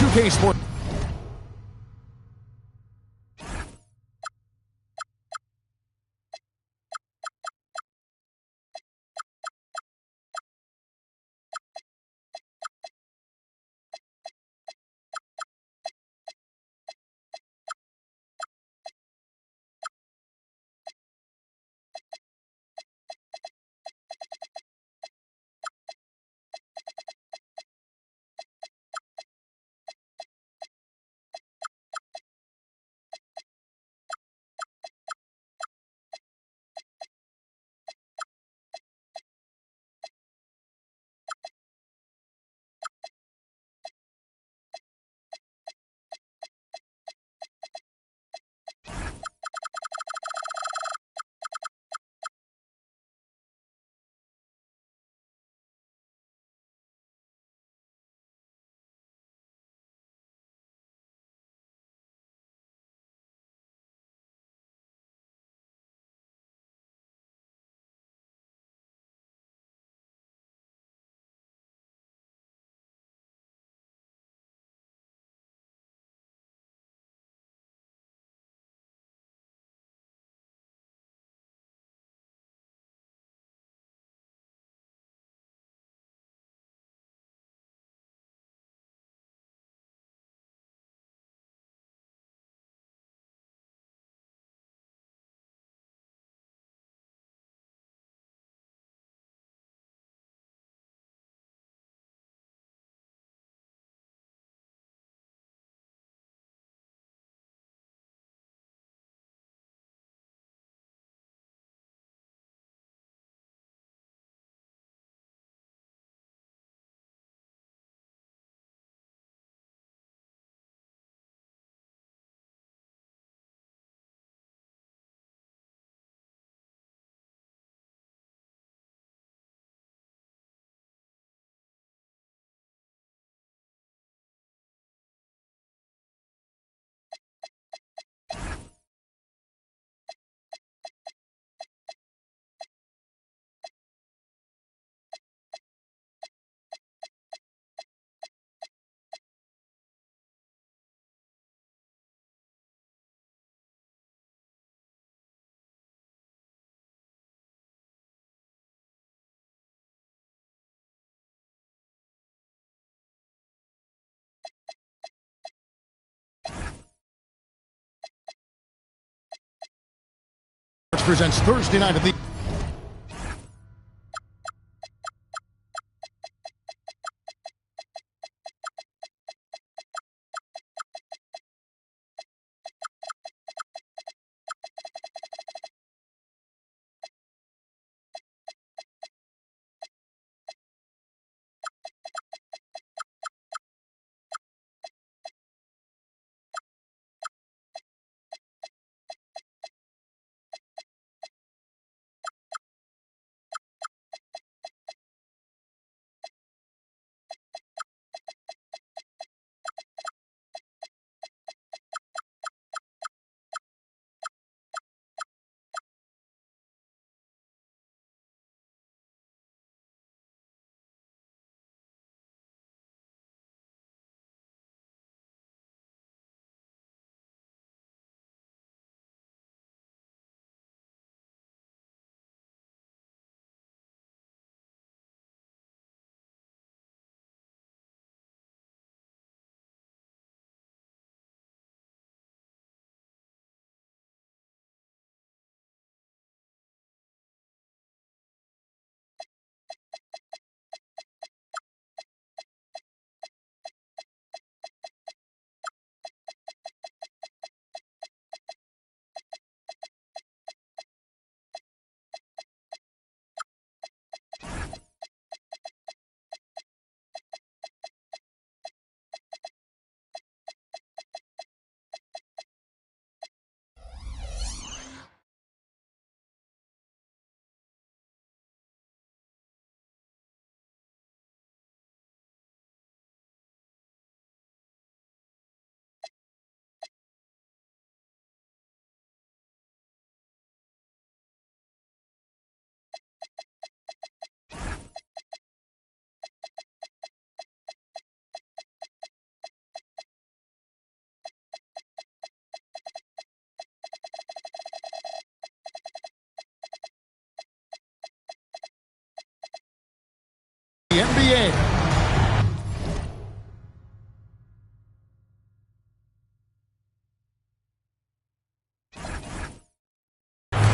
2K Sports. Presents Thursday night at the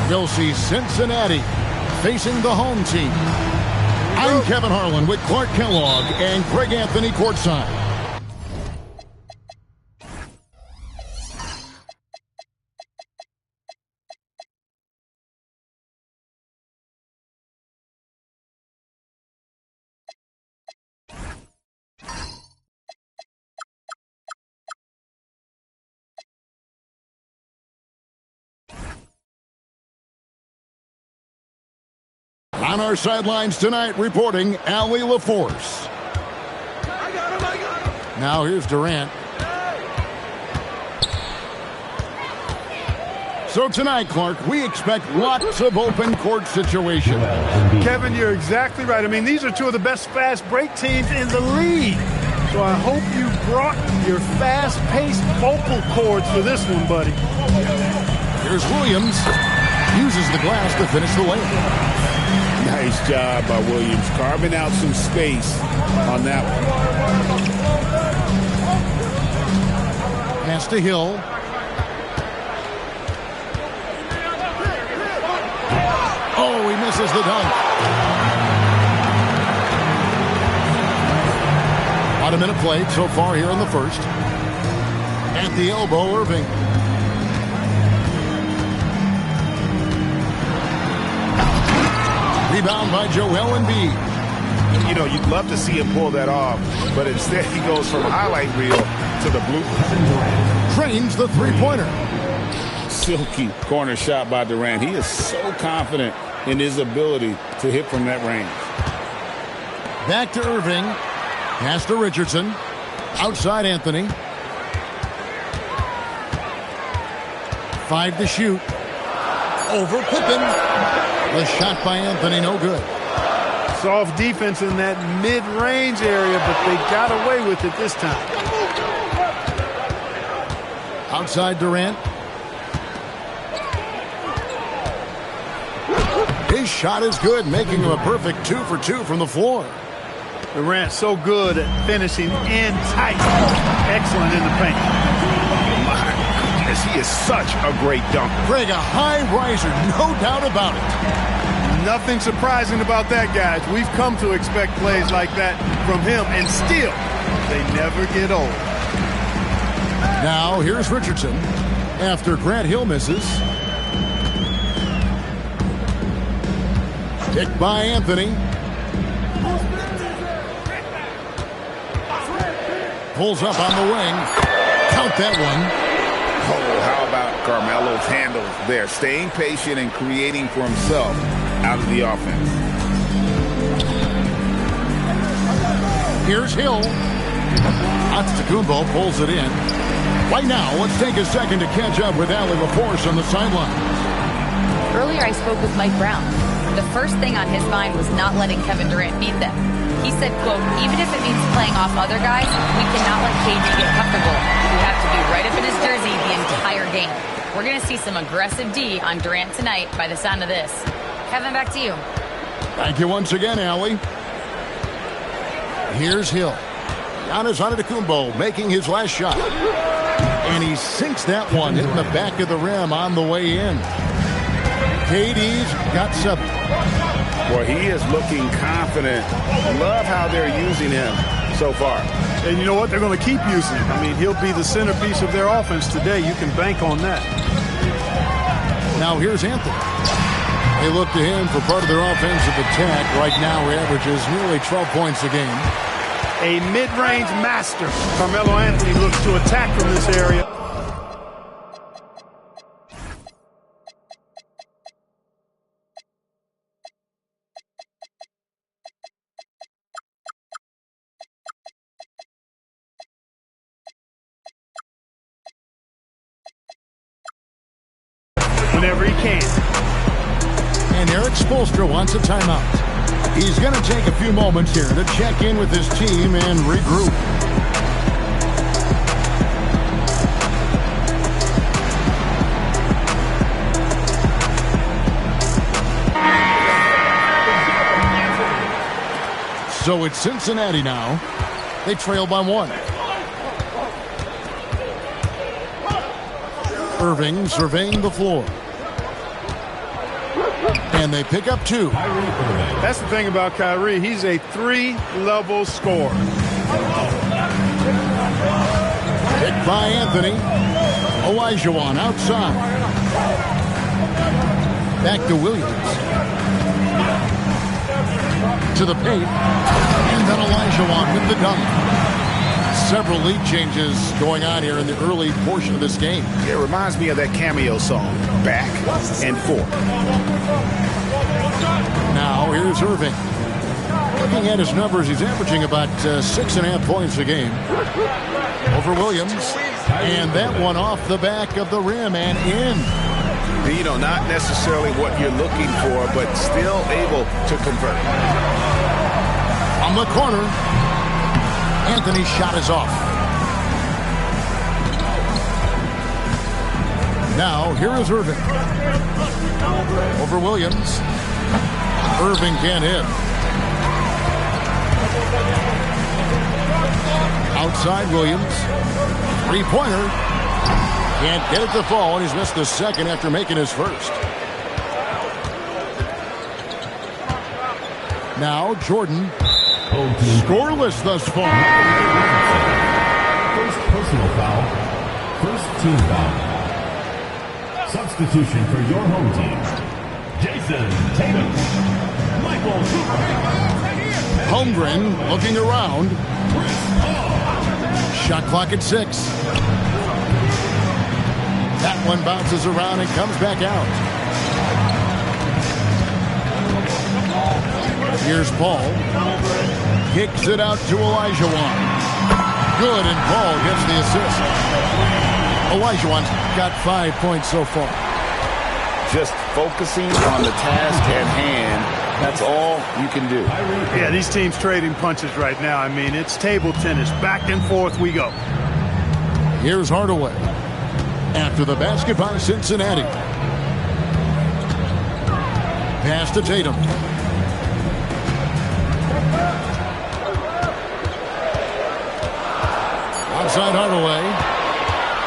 You'll see Cincinnati facing the home team. I'm Kevin Harlan with Clark Kellogg and Greg Anthony courtside. On our sidelines tonight, reporting Allie LaForce. I got him. Now here's Durant. So tonight, Clark, we expect lots of open court situations. Kevin, you're exactly right. I mean, these are two of the best fast break teams in the league. So I hope you brought your fast-paced vocal cords for this one, buddy. Here's Williams. Uses the glass to finish the layup. Nice job by Williams, carving out some space on that one. Pass to Hill. Oh, he misses the dunk. About a minute played so far here in the first. At the elbow, Irving. Rebound by Joel Embiid. You know, you'd love to see him pull that off, but instead he goes from highlight reel to the blue. Trains the three-pointer. Silky corner shot by Durant. He is so confident in his ability to hit from that range. Back to Irving. Pass to Richardson. Outside Anthony. 5 to shoot. Over Pippen. The shot by Anthony, no good. Soft defense in that mid-range area, but they got away with it this time. Outside Durant. His shot is good, making him a perfect 2 for 2 from the floor. Durant so good at finishing in tight. Excellent in the paint. My goodness, he is such a great dunker. Greg, a high riser, no doubt about it. Nothing surprising about that, guys. We've come to expect plays like that from him, and still, they never get old. Now, here's Richardson. After Grant Hill misses. Picked by Anthony. Pulls up on the wing. Count that one. Oh, how about Carmelo's handles there, staying patient and creating for himself out of the offense. Here's Hill. Antetokounmpo pulls it in. Right now, let's take a second to catch up with Allie LaForce on the sideline. Earlier, I spoke with Mike Brown. The first thing on his mind was not letting Kevin Durant beat them. He said, quote, even if it means playing off other guys, we cannot let KD get comfortable. We have to be right up in his jersey the entire game. We're going to see some aggressive D on Durant tonight by the sound of this. Kevin, back to you. Thank you once again, Allie. Here's Hill. Giannis Antetokounmpo making his last shot. And he sinks that one, hitting the back of the rim on the way in. KD's got 7. Well, he is looking confident. Love how they're using him so far. And you know what? They're going to keep using him. I mean, he'll be the centerpiece of their offense today. You can bank on that. Now here's Anthony. They look to him for part of their offensive attack. Right now, he averages nearly 12 points a game. A mid-range master. Carmelo Anthony looks to attack from this area. Whenever he can. And Eric Spoelstra wants a timeout. He's going to take a few moments here to check in with his team and regroup. So it's Cincinnati now. They trail by 1. Irving surveying the floor. And they pick up 2. That's the thing about Kyrie. He's a 3-level scorer. Picked by Anthony. Olajuwon outside. Back to Williams. To the paint. And then Olajuwon with the dunk. Several lead changes going on here in the early portion of this game. It reminds me of that Cameo song, Back and Forth. Now here's Irving. Looking at his numbers, he's averaging about 6.5 points a game. Over Williams. And that one off the back of the rim and in. You know, not necessarily what you're looking for, but still able to convert. On the corner. Anthony's shot is off. Now, here is Irving. Over Williams. Irving can't hit. Outside Williams. Three-pointer. Can't get it to fall, and he's missed the second after making his first. Now, Jordan. Scoreless thus far. First personal foul. First team foul. Substitution for your home team. Jason Tatum. Michael Cooper. Holmgren looking around. Shot clock at 6. That one bounces around and comes back out. Here's Paul. Kicks it out to Olajuwon. Good, and Paul gets the assist. Olajuwon's got 5 points so far. Just focusing on the task at hand. That's all you can do. Yeah, these teams trading punches right now. I mean, it's table tennis. Back and forth we go. Here's Hardaway. After the basket by Cincinnati. Pass to Tatum. Outside Hardaway.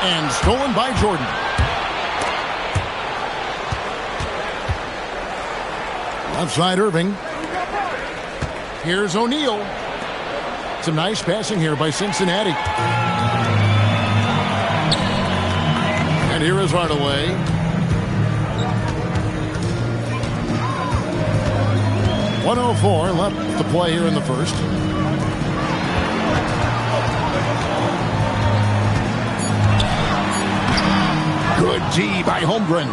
And stolen by Jordan. Outside Irving. Here's O'Neal. Some nice passing here by Cincinnati. And here is Hardaway. .104 left to play here in the first. Good D by Holmgren.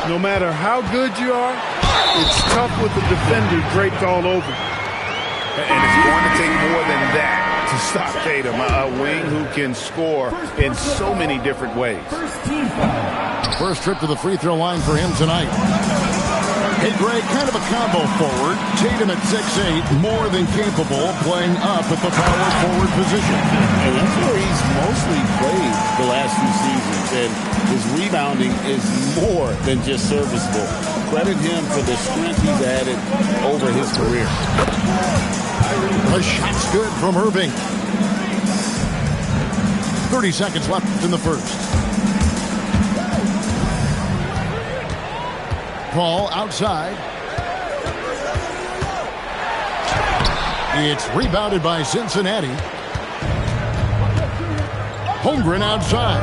No matter how good you are, it's tough with the defender draped all over. And it's going to take more than that to stop Tatum. A wing who can score in so many different ways. First trip to the free throw line for him tonight. Hey, Greg, kind of a combo forward. Tatum at 6'8", more than capable of playing up at the power forward position. And that's where he's mostly played the last few seasons. And his rebounding is more than just serviceable. Credit him for the strength he's added over his career. The shot's good from Irving. 30 seconds left in the first. Paul outside. It's rebounded by Cincinnati. Holmgren outside.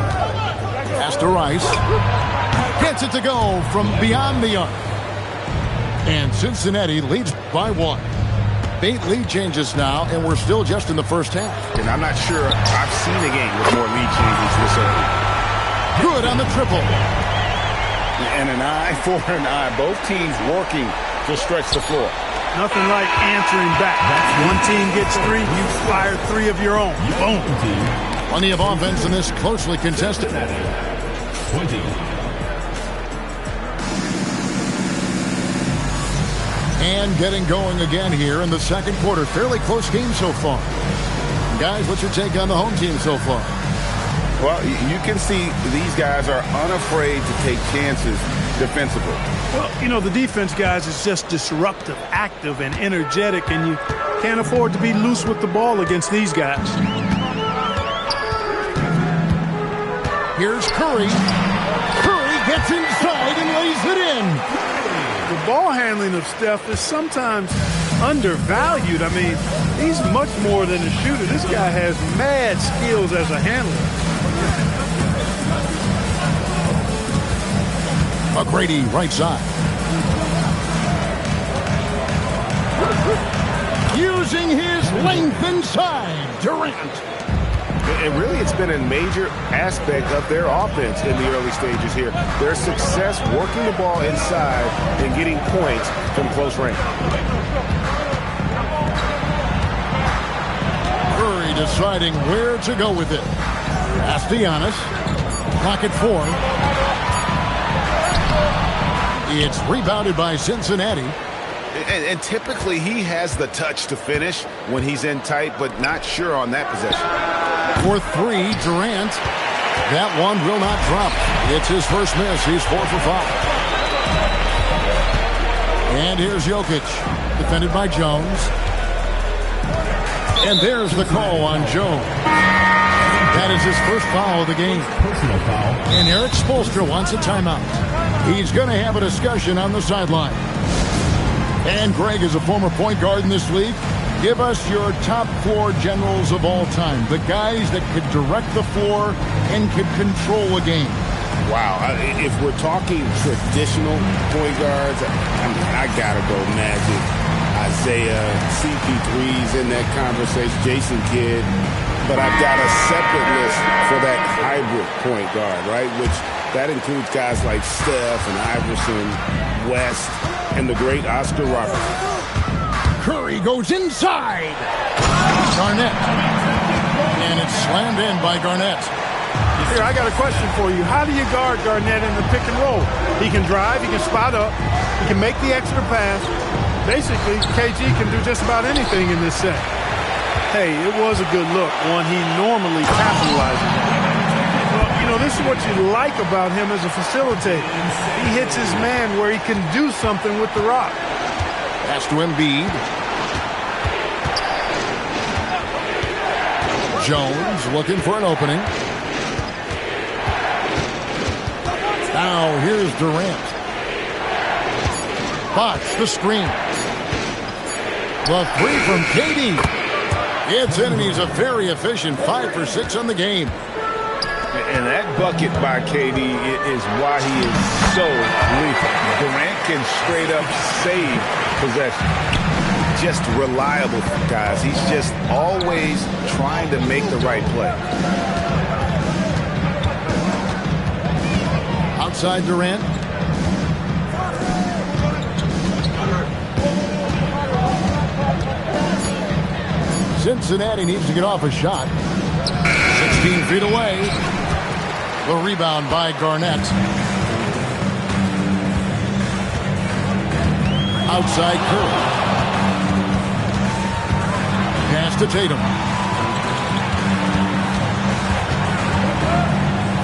Pass to Rice. Gets it to go from beyond the arc. And Cincinnati leads by 1. 8 lead changes now, and we're still just in the first half. And I'm not sure I've seen a game with more lead changes this early. Good on the triple. And an eye for an eye. Both teams working to stretch the floor. Nothing like answering back. One team gets 3, you fire 3 of your own. Boom. Plenty of offense in this closely contested. 20. And getting going again here in the second quarter. Fairly close game so far. Guys, what's your take on the home team so far? Well, you can see these guys are unafraid to take chances defensively. Well, you know, the defense, guys, is just disruptive, active, and energetic, and you can't afford to be loose with the ball against these guys. Here's Curry. Curry gets inside and lays it in. ball handling of Steph is sometimes undervalued. I mean, he's much more than a shooter. This guy has mad skills as a handler. McGrady right side. Using his length inside, Durant. And really, it's been a major aspect of their offense in the early stages here. Their success working the ball inside and getting points from close range. Curry deciding where to go with it. Giannis. Pocket 4. It's rebounded by Cincinnati. And typically, he has the touch to finish when he's in tight, but not sure on that possession. For 3, Durant. That one will not drop. It's his first miss. He's 4 for 5. And here's Jokic, defended by Jones. And there's the call on Jones. That is his first foul of the game. Personal foul. And Eric Spoelstra wants a timeout. He's going to have a discussion on the sideline. And Greg is a former point guard in this league. Give us your top 4 generals of all time. The guys that could direct the floor and could control a game. Wow. If we're talking traditional point guards, I got to go Magic, Isaiah, CP3's in that conversation, Jason Kidd. But I've got a separate list for that hybrid point guard, right? Which that includes guys like Steph and Iverson, West, and the great Oscar Robertson. Curry goes inside. Garnett. And it's slammed in by Garnett. Here, I got a question for you. How do you guard Garnett in the pick and roll? He can drive, he can spot up, he can make the extra pass. Basically, KG can do just about anything in this set. Hey, it was a good look, one he normally capitalizes on. Well, you know, this is what you like about him as a facilitator. He hits his man where he can do something with the rock. Pass to Embiid. Jones looking for an opening. Now here's Durant. Box the screen. The 3 from KD. It's in, and he's a very efficient 5 for 6 on the game. And that bucket by KD is why he is so lethal. Durant can straight up save possession. Just reliable, guys. He's just always trying to make the right play. Outside Durant. Cincinnati needs to get off a shot. 16 feet away. The rebound by Garnett. Outside Curry. Pass to Tatum.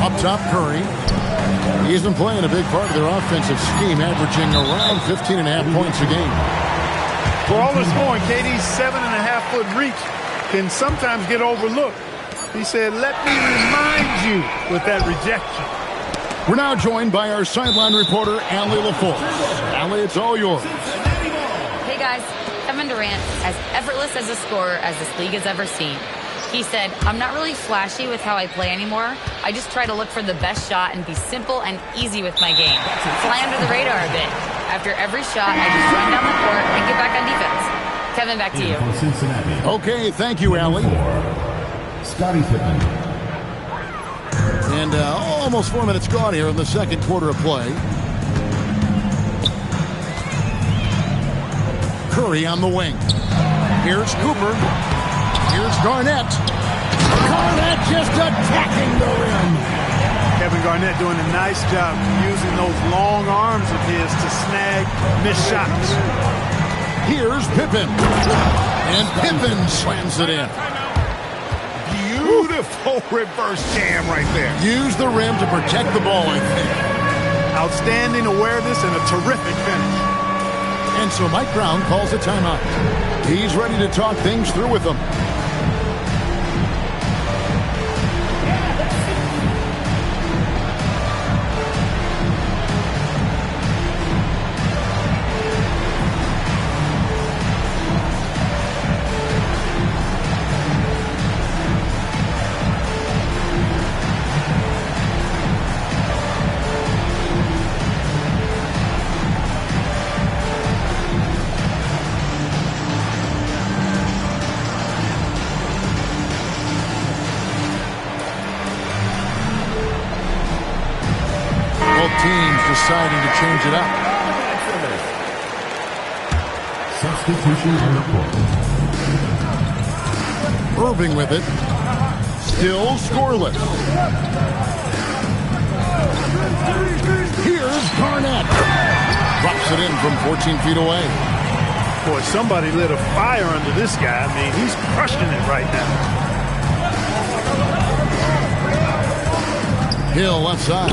Up top Curry. He's been playing a big part of their offensive scheme, averaging around 15.5 points a game. For all his scoring, KD's 7.5-foot reach can sometimes get overlooked. He said, let me remind you with that rejection. We're now joined by our sideline reporter, Allie LaForce. Allie, it's all yours. Hey, guys. Kevin Durant, as effortless as a scorer as this league has ever seen. He said, I'm not really flashy with how I play anymore. I just try to look for the best shot and be simple and easy with my game. Fly under the radar a bit. After every shot, I just run down the court and get back on defense. Kevin, back to you. For Cincinnati. Okay, thank you, Allie. Scottie Pippen. And almost 4 minutes gone here in the second quarter of play. Curry on the wing. Here's Cooper. Here's Garnett. Garnett just attacking the rim. Kevin Garnett doing a nice job using those long arms of his to snag missed shots. Here's Pippen. And Pippen slams it in. Beautiful reverse jam right there. Use the rim to protect the ball, I think. Outstanding awareness and a terrific finish. And so Mike Brown calls a timeout. He's ready to talk things through with them. deciding to change it up. Substitution on the court. Irving with it. Still scoreless. Here's Garnett. Drops it in from 14 feet away. Boy, somebody lit a fire under this guy. I mean, he's crushing it right now. Hill left side.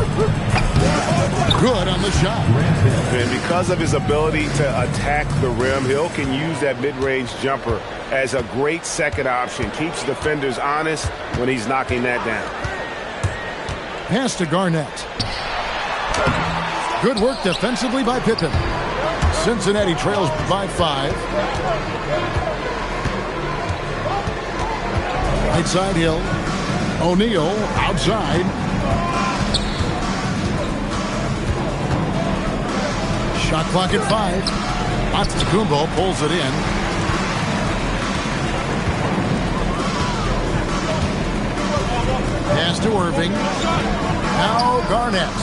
Good on the shot. And because of his ability to attack the rim, Hill can use that mid-range jumper as a great second option. Keeps defenders honest when he's knocking that down. Pass to Garnett. Good work defensively by Pippen. Cincinnati trails by 5. Right side Hill. O'Neal outside. Shot clock at 5. Antetokounmpo pulls it in. Pass to Irving. Now Garnett.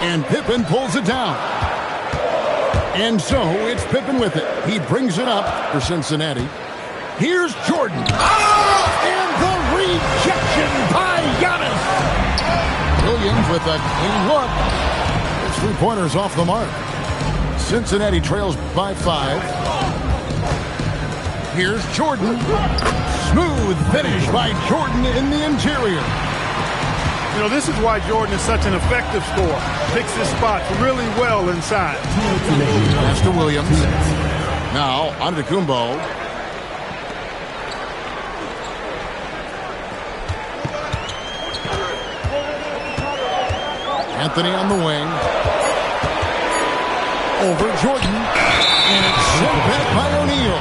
And Pippen pulls it down. And so it's Pippen with it. He brings it up for Cincinnati. Here's Jordan. Oh! And the rejection by Giannis. Williams with a clean look. His three-pointer's off the mark. Cincinnati trails by 5. Here's Jordan. Smooth finish by Jordan in the interior. You know, this is why Jordan is such an effective scorer. Picks his spots really well inside. Pass to Williams. Now, Antetokounmpo. Anthony on the wing. Over Jordan. And it's sent back by O'Neal.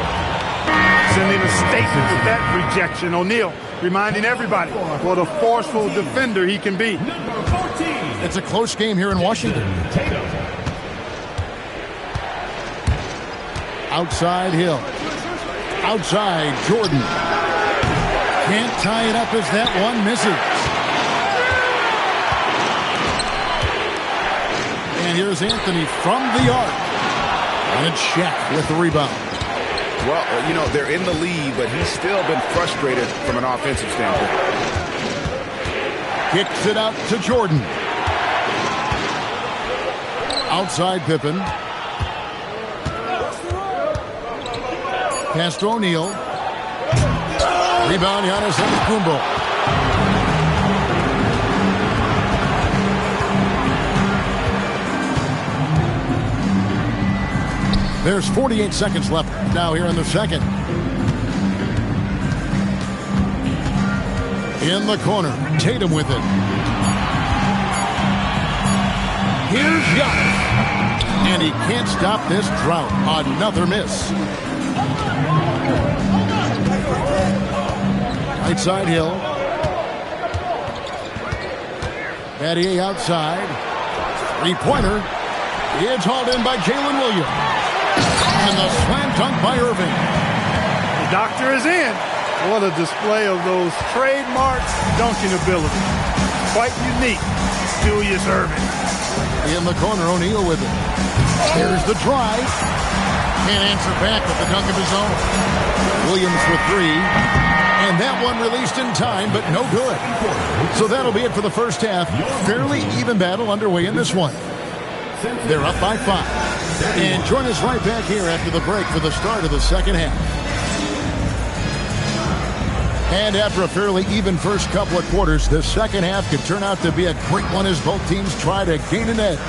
Sending a statement with that rejection. O'Neal reminding everybody what a forceful defender he can be. It's a close game here in Washington. Outside Hill. Outside Jordan. Can't tie it up as that one misses. And here's Anthony from the arc. And it's Shaq with the rebound. Well, you know, they're in the lead, but he's still been frustrated from an offensive standpoint. Kicks it out to Jordan. Outside Pippen. Pass to O'Neal. Rebound Giannis Antetokounmpo. There's 48 seconds left now here in the second. In the corner, Tatum with it. Here's Giannis. And he can't stop this drought. Another miss. Right side Hill. Battier outside. Three-pointer. It's hauled in by Jalen Williams. And the slam dunk by Irving. The doctor is in. What a display of those trademark dunking ability. Quite unique. Julius Irving. In the corner, O'Neal with it. Here's the drive. Can't answer back with the dunk of his own. Williams with 3. And that one released in time, but no good. So that'll be it for the first half. Fairly even battle underway in this one. They're up by 5. And join us right back here after the break for the start of the second half. And after a fairly even first couple of quarters, the second half could turn out to be a great one as both teams try to gain an edge.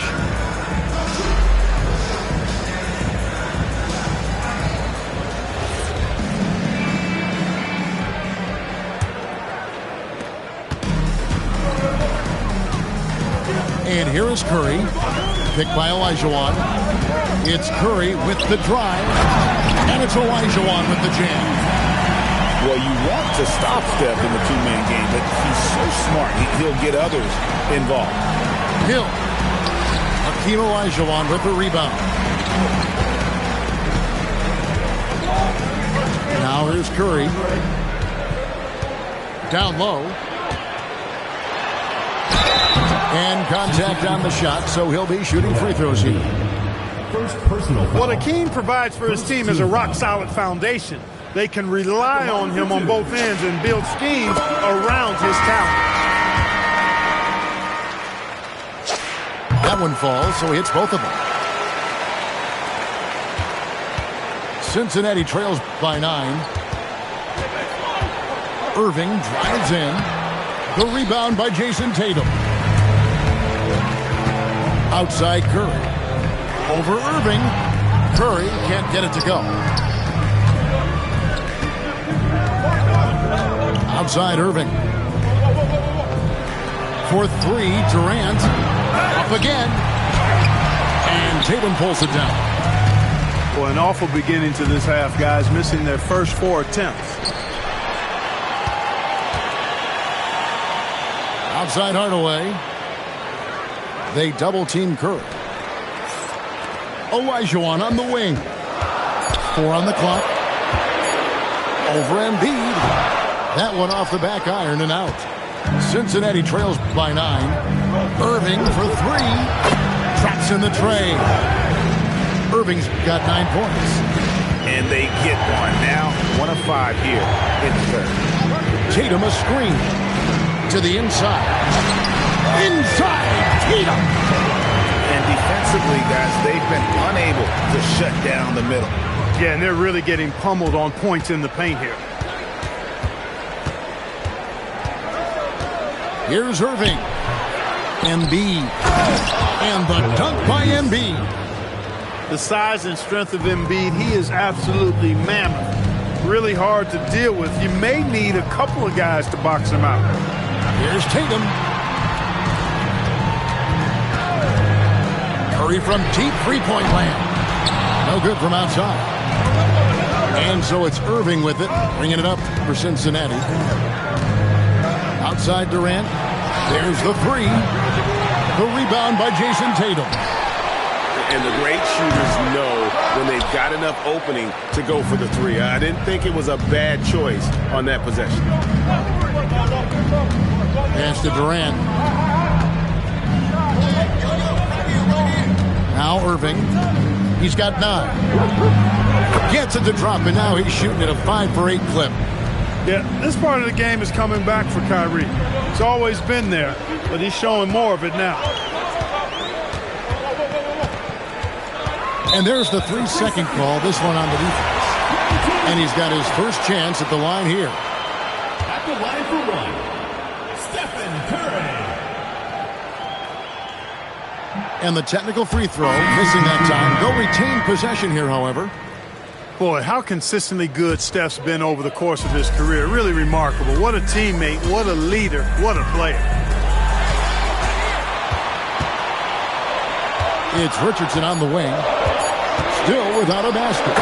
And here is Curry. Picked by Olajuwon. It's Curry with the drive. And it's Olajuwon with the jam. Well, you want to stop Steph in the two-man game, but he's so smart. He'll get others involved. Hill. Hakeem Olajuwon with the rebound. Now here's Curry. Down low. And contact on the shot, so he'll be shooting free throws here. First personal foul. What Akeem provides for his team is a rock-solid foundation. They can rely on him on both ends and build schemes around his talent. That one falls, so he hits both of them. Cincinnati trails by 9. Irving drives in. The rebound by Jason Tatum. Outside Curry. Over Irving. Curry can't get it to go. Outside Irving. For 3, Durant. Up again. And Tatum pulls it down. Well, an awful beginning to this half, guys, missing their first 4 attempts. Outside Hardaway. They double-team Curry. Olajuwon on the wing. 4 on the clock. Over Embiid. That one off the back iron and out. Cincinnati trails by 9. Irving for 3. Traps in the tray. Irving's got 9 points. And they get one. Now 1 of 5 here in the third. Tatum a screen. To the inside. Inside Tatum. And defensively, guys, they've been unable to shut down the middle. Yeah, and they're really getting pummeled on points in the paint here. Here's Irving. Embiid. And the dunk by Embiid. The size and strength of Embiid, he is absolutely mammoth. Really hard to deal with. You may need a couple of guys to box him out. Here's Tatum. Curry from deep three-point land. No good from outside. And so it's Irving with it, bringing it up for Cincinnati. Outside Durant. There's the 3. The rebound by Jason Tatum. And the great shooters know when they've got enough opening to go for the 3. I didn't think it was a bad choice on that possession. Pass to Durant. Now Irving. He's got 9. Gets it to drop, and now he's shooting at a 5 for 8 clip. Yeah, this part of the game is coming back for Kyrie. It's always been there, but he's showing more of it now. And there's the 3-second call, this one on the defense. And he's got his first chance at the line here. At the line for 1, Stephen Curry. And the technical free throw, missing that time. They'll retain possession here, however. Boy, how consistently good Steph's been over the course of his career. Really remarkable. What a teammate, what a leader, what a player. It's Richardson on the wing. Still without a basket.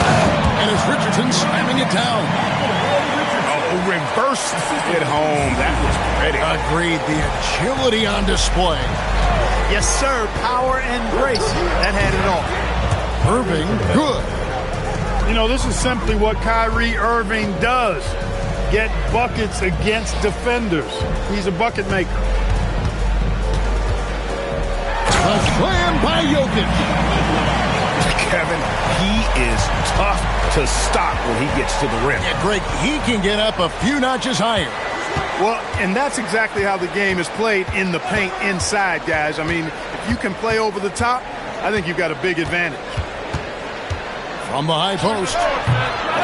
And it's Richardson slamming it down. Oh, reverse at home. That was pretty. Agreed. The agility on display. Yes, sir. Power and grace. That had it all. Irving, good. You know, this is simply what Kyrie Irving does. Get buckets against defenders. He's a bucket maker. A slam by Jokic. Kevin, he is tough to stop when he gets to the rim. Yeah, Greg, he can get up a few notches higher. Well, and that's exactly how the game is played in the paint inside, guys. I mean, if you can play over the top, I think you've got a big advantage. From the high post,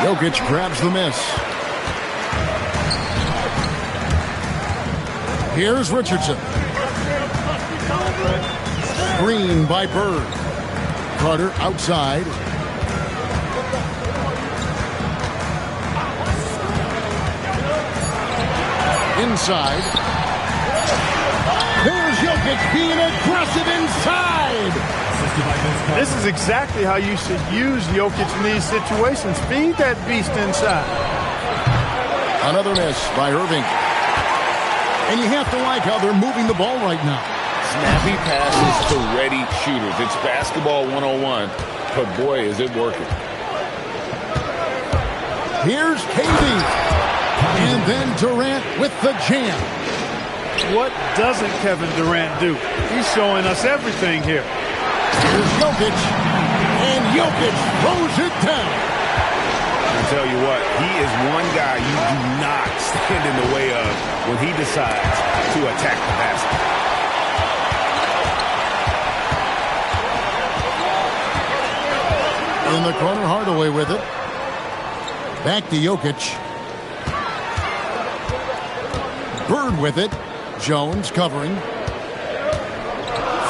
Jokic grabs the miss. Here's Richardson. Screen by Bird. Carter outside. Inside. There's Jokic being aggressive inside. This is exactly how you should use Jokic in these situations. Feed that beast inside. Another miss by Irving. And you have to like how they're moving the ball right now. Snappy passes to ready shooters. It's basketball 101, but boy, is it working. Here's KD. And then Durant with the jam. what doesn't Kevin Durant do? He's showing us everything here. Here's Jokic, and Jokic throws it down. I tell you what, he is one guy you do not stand in the way of when he decides to attack the basket. In the corner, Hardaway with it. Back to Jokic. Bird with it. Jones covering.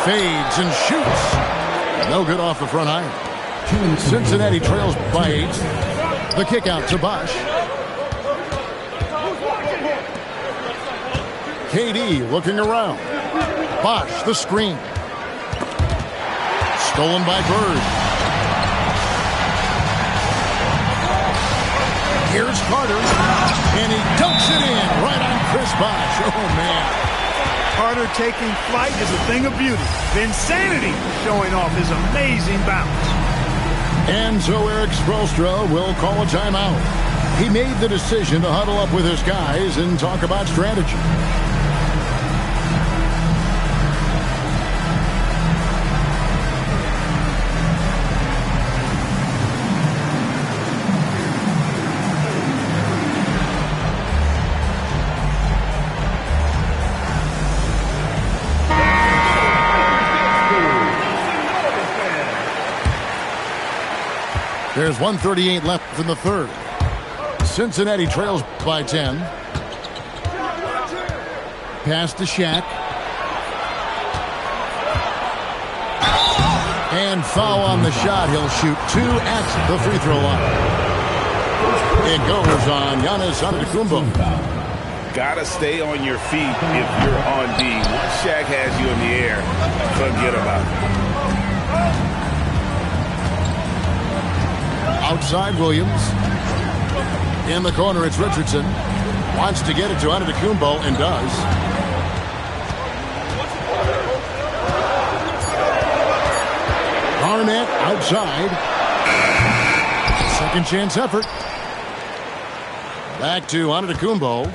Fades and shoots. No good off the front iron. Cincinnati trails by 8. The kick out to Bosh. KD looking around. Bosh the screen. Stolen by Bird. Here's Carter, and he dunks it in right on Chris Bosh. Oh, man. Carter taking flight is a thing of beauty. Vinsanity showing off his amazing bounce. And so Eric Spoelstra will call a timeout. He made the decision to huddle up with his guys and talk about strategy. There's 1:38 left in the third. Cincinnati trails by 10. Pass to Shaq. And foul on the shot. He'll shoot 2 at the free throw line. It goes on Giannis Antetokounmpo. Gotta stay on your feet if you're on D. Once Shaq has you in the air, forget about it. Outside Williams. In the corner, it's Richardson. Wants to get it to Antetokounmpo and does. Garnett outside. Second chance effort. Back to Antetokounmpo.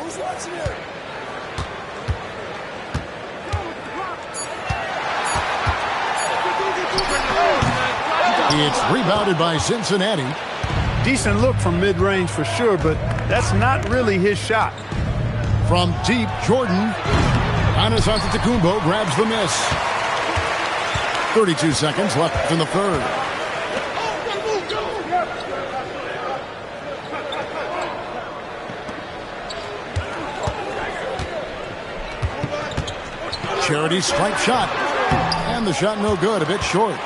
It's rebounded by Cincinnati. Decent look from mid-range for sure, but that's not really his shot. From deep, Jordan. Giannis Antetokounmpo grabs the miss. 32 seconds left in the third. Charity stripe shot. And the shot no good, a bit short.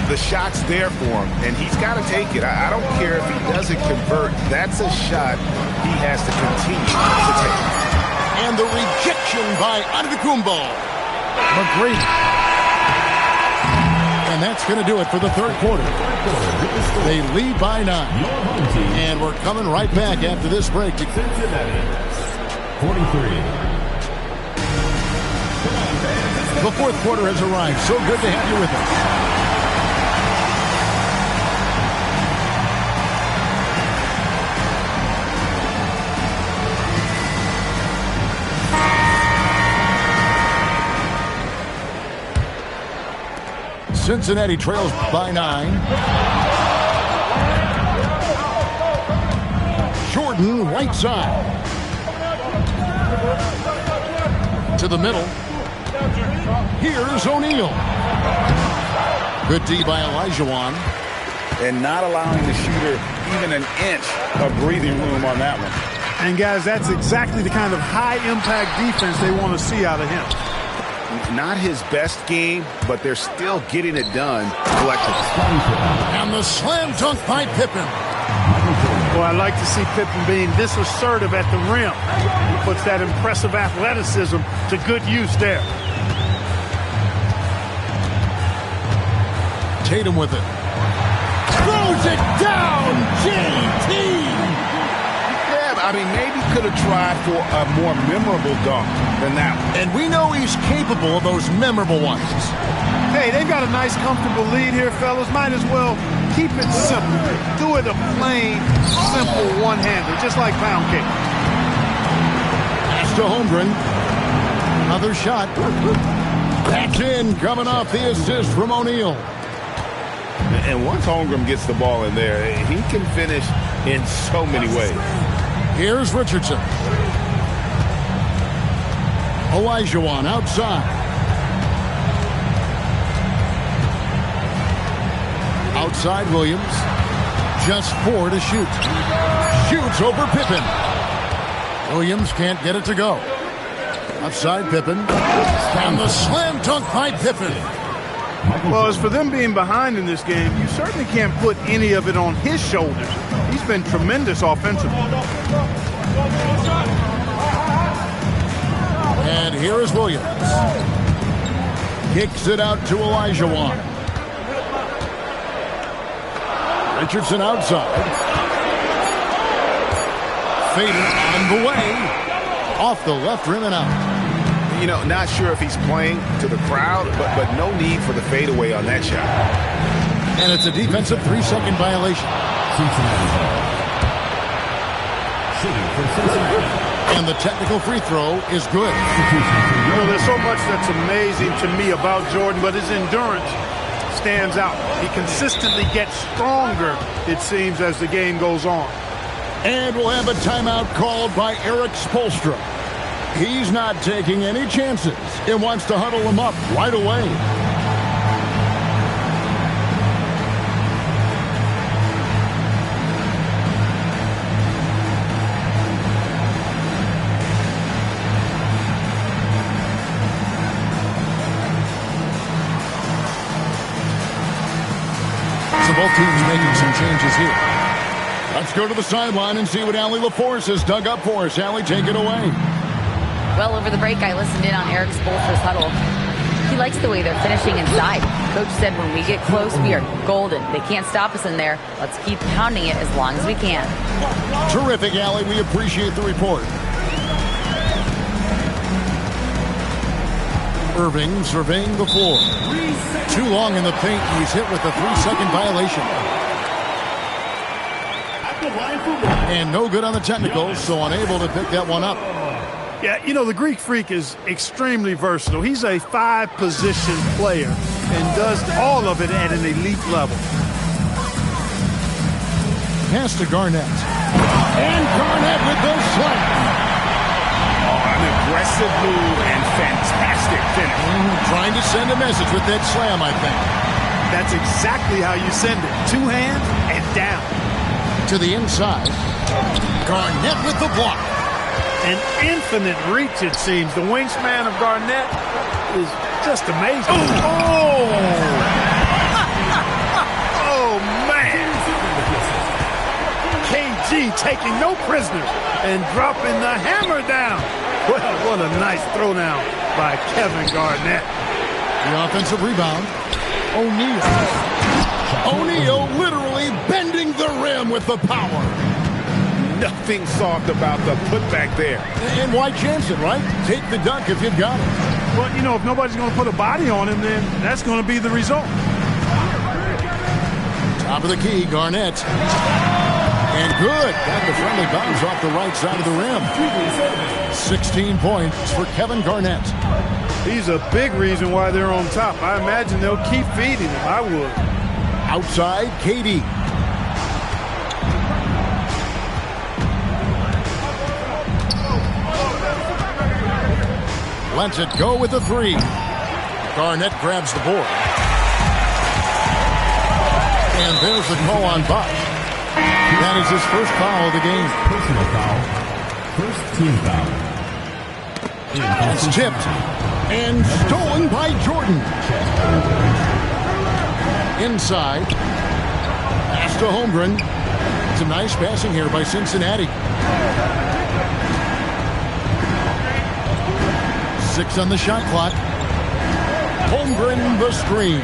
The shot's there for him, and he's got to take it. I don't care if he doesn't convert. That's a shot he has to continue to take. And the rejection by Antetokounmpo. McGrady. And that's going to do it for the third quarter. They lead by 9. And we're coming right back after this break. Cincinnati, 43. The fourth quarter has arrived. So good to have you with us. Cincinnati trails by 9. Jordan right side. To the middle. Here's O'Neal. Good D by Olajuwon. And not allowing the shooter even an inch of breathing room on that one. And guys, that's exactly the kind of high-impact defense they want to see out of him. Not his best game, but they're still getting it done collectively. And the slam dunk by Pippen. Well, I like to see Pippen being this assertive at the rim. He puts that impressive athleticism to good use there. Tatum with it. Throws it down, JT! I mean, maybe could have tried for a more memorable dunk than that one. And we know he's capable of those memorable ones. Hey, they've got a nice, comfortable lead here, fellas. Might as well keep it simple. Do it a plain, simple one-hander, just like pound cake. Pass to Holmgren. Another shot. Back in, coming off the assist from O'Neal. And once Holmgren gets the ball in there, he can finish in so many ways. Here's Richardson. Olajuwon outside. Outside Williams. Just 4 to shoot. Shoots over Pippen. Williams can't get it to go. Outside Pippen. And the slam dunk by Pippen. Well, as for them being behind in this game, you certainly can't put any of it on his shoulders. He's been tremendous offensively. And here is Williams. Kicks it out to Olajuwon. Richardson outside. Fader on the way. Off the left rim and out. You know, not sure if he's playing to the crowd, but no need for the fadeaway on that shot. And it's a defensive 3-second violation. And the technical free throw is good. You know, there's so much that's amazing to me about Jordan, but his endurance stands out. He consistently gets stronger, it seems, as the game goes on. And we'll have a timeout called by Erik Spoelstra. He's not taking any chances and wants to huddle him up right away. So both teams making some changes here. Let's go to the sideline and see what Allie LaForce has dug up for us. Allie, take it away. Well, over the break, I listened in on Erik Spoelstra's huddle. He likes the way they're finishing inside. Coach said when we get close, we are golden. They can't stop us in there. Let's keep pounding it as long as we can. Terrific, Allie. We appreciate the report. Irving surveying the floor. Too long in the paint. He's hit with a 3-second violation. And no good on the technical, so unable to pick that one up. Yeah, you know, the Greek Freak is extremely versatile. He's a 5-position player and does all of it at an elite level. Pass to Garnett. And Garnett with the slam. Oh, an aggressive move and fantastic finish. Trying to send a message with that slam, I think. That's exactly how you send it. 2 hands and down. To the inside. Garnett with the block. An infinite reach, it seems. The wingspan of Garnett is just amazing. Oh, oh man. KG taking no prisoners and dropping the hammer down. Well, what a nice throwdown by Kevin Garnett. The offensive rebound. O'Neal. O'Neal literally bending the rim with the power. Nothing soft about the putback there. And why chance it, right? Take the dunk if you've got it. Well, you know, if nobody's going to put a body on him, then that's going to be the result. Top of the key, Garnett. And good. Got the friendly bounce off the right side of the rim. 16 points for Kevin Garnett. He's a big reason why they're on top. I imagine they'll keep feeding him. I would. Outside, KD. Lets it go with the 3. Garnett grabs the board. And there's the call on Buck. That is his first foul of the game. Personal foul. First team foul. It's tipped. And stolen by Jordan. Inside. Pass to Holmgren. It's a nice passing here by Cincinnati. 6 on the shot clock. Holmgren the screen.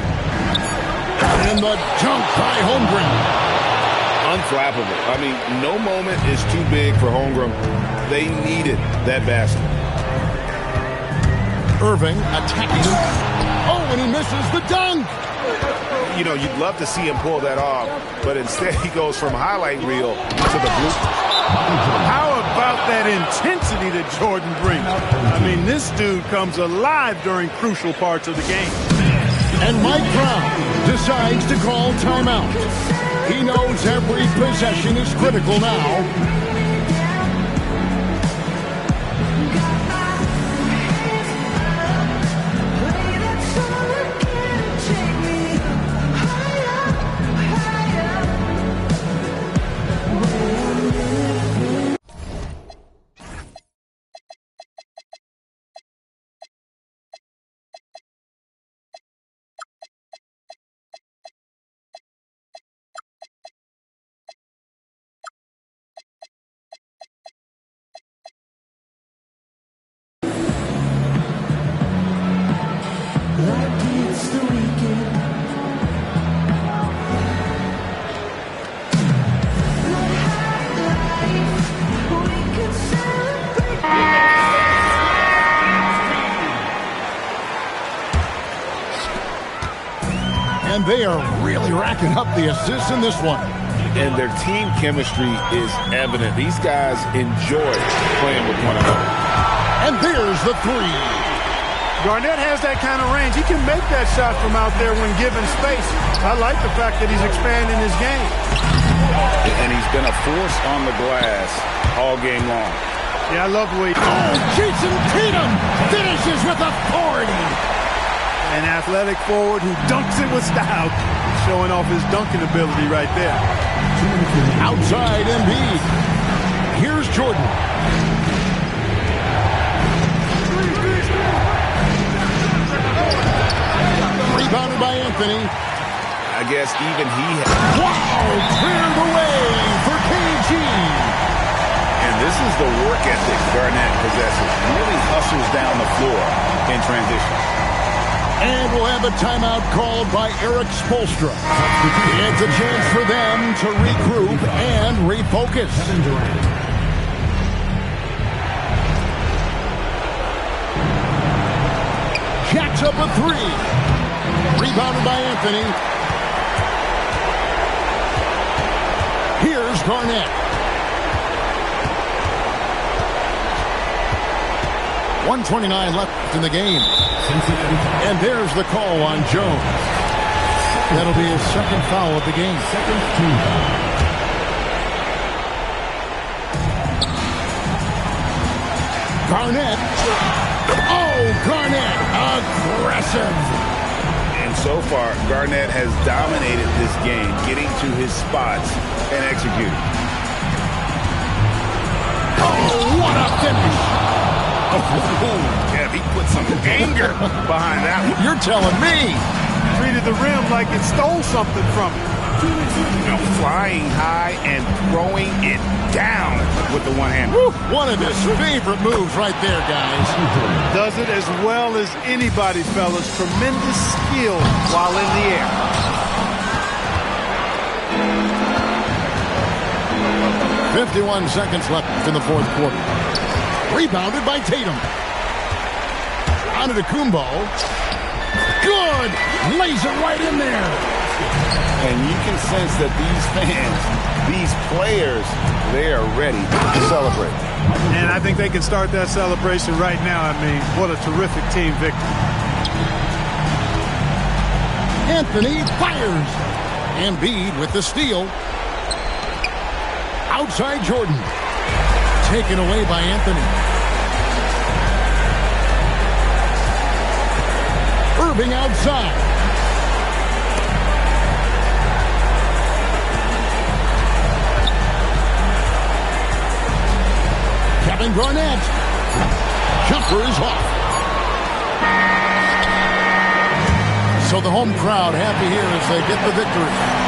And the dunk by Holmgren. Unflappable. I mean, no moment is too big for Holmgren. They needed that basket. Irving attacking. Oh, and he misses the dunk. You know, you'd love to see him pull that off, but instead he goes from highlight reel to the blue. How about that intensity that Jordan brings? I mean, this dude comes alive during crucial parts of the game. And Mike Brown decides to call timeout. He knows every possession is critical now. And they are really racking up the assists in this one. And their team chemistry is evident. These guys enjoy playing with one another. And there's the three. Garnett has that kind of range. He can make that shot from out there when given space. I like the fact that he's expanding his game. And he's been a force on the glass all game long. Yeah, I love the way Jason Tatum finishes with authority. An athletic forward who dunks it with style. Showing off his dunking ability right there. Outside Embiid. Here's Jordan. Rebounded by Anthony. I guess even he Wow! Cleared the way for KG. And this is the work ethic Garnett possesses. Really hustles down the floor in transition. And we'll have a timeout called by Eric Spoelstra. It's a chance for them to regroup and refocus. Jacks up a three. Rebounded by Anthony. Here's Garnett. 1:29 left in the game. And there's the call on Jones. That'll be his second foul of the game. Garnett. Oh, Garnett. Aggressive. And so far, Garnett has dominated this game, getting to his spots and executing. Oh, what a finish. Yeah, he put some anger behind that one. You're telling me. Treated the rim like it stole something from it. You know, flying high and throwing it down with the one hand. One of his favorite moves right there, guys. Does it as well as anybody, fellas. Tremendous skill while in the air. .51 seconds left in the fourth quarter. Rebounded by Tatum. Antetokounmpo. Good! Lays it right in there. And you can sense that these fans, these players, they are ready to celebrate. And I think they can start that celebration right now. I mean, what a terrific team victory. Anthony fires. Embiid with the steal. Outside Jordan. Taken away by Anthony. Irving outside. Kevin Garnett. Jumper is off. So the home crowd happy here as they get the victory.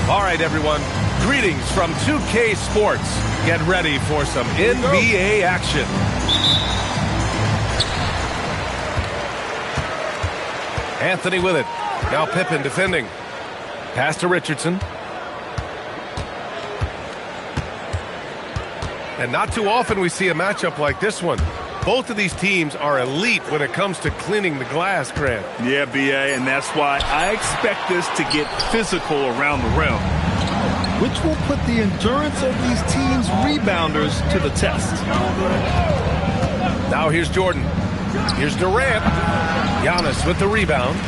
All right, everyone. Greetings from 2K Sports. Get ready for some NBA action. Anthony with it. Now Pippen defending. Pass to Richardson. And not too often we see a matchup like this one. Both of these teams are elite when it comes to cleaning the glass, Grant. Yeah, B.A., and that's why I expect this to get physical around the rim, which will put the endurance of these teams' rebounders to the test. Now here's Jordan. Here's Durant. Giannis with the rebound.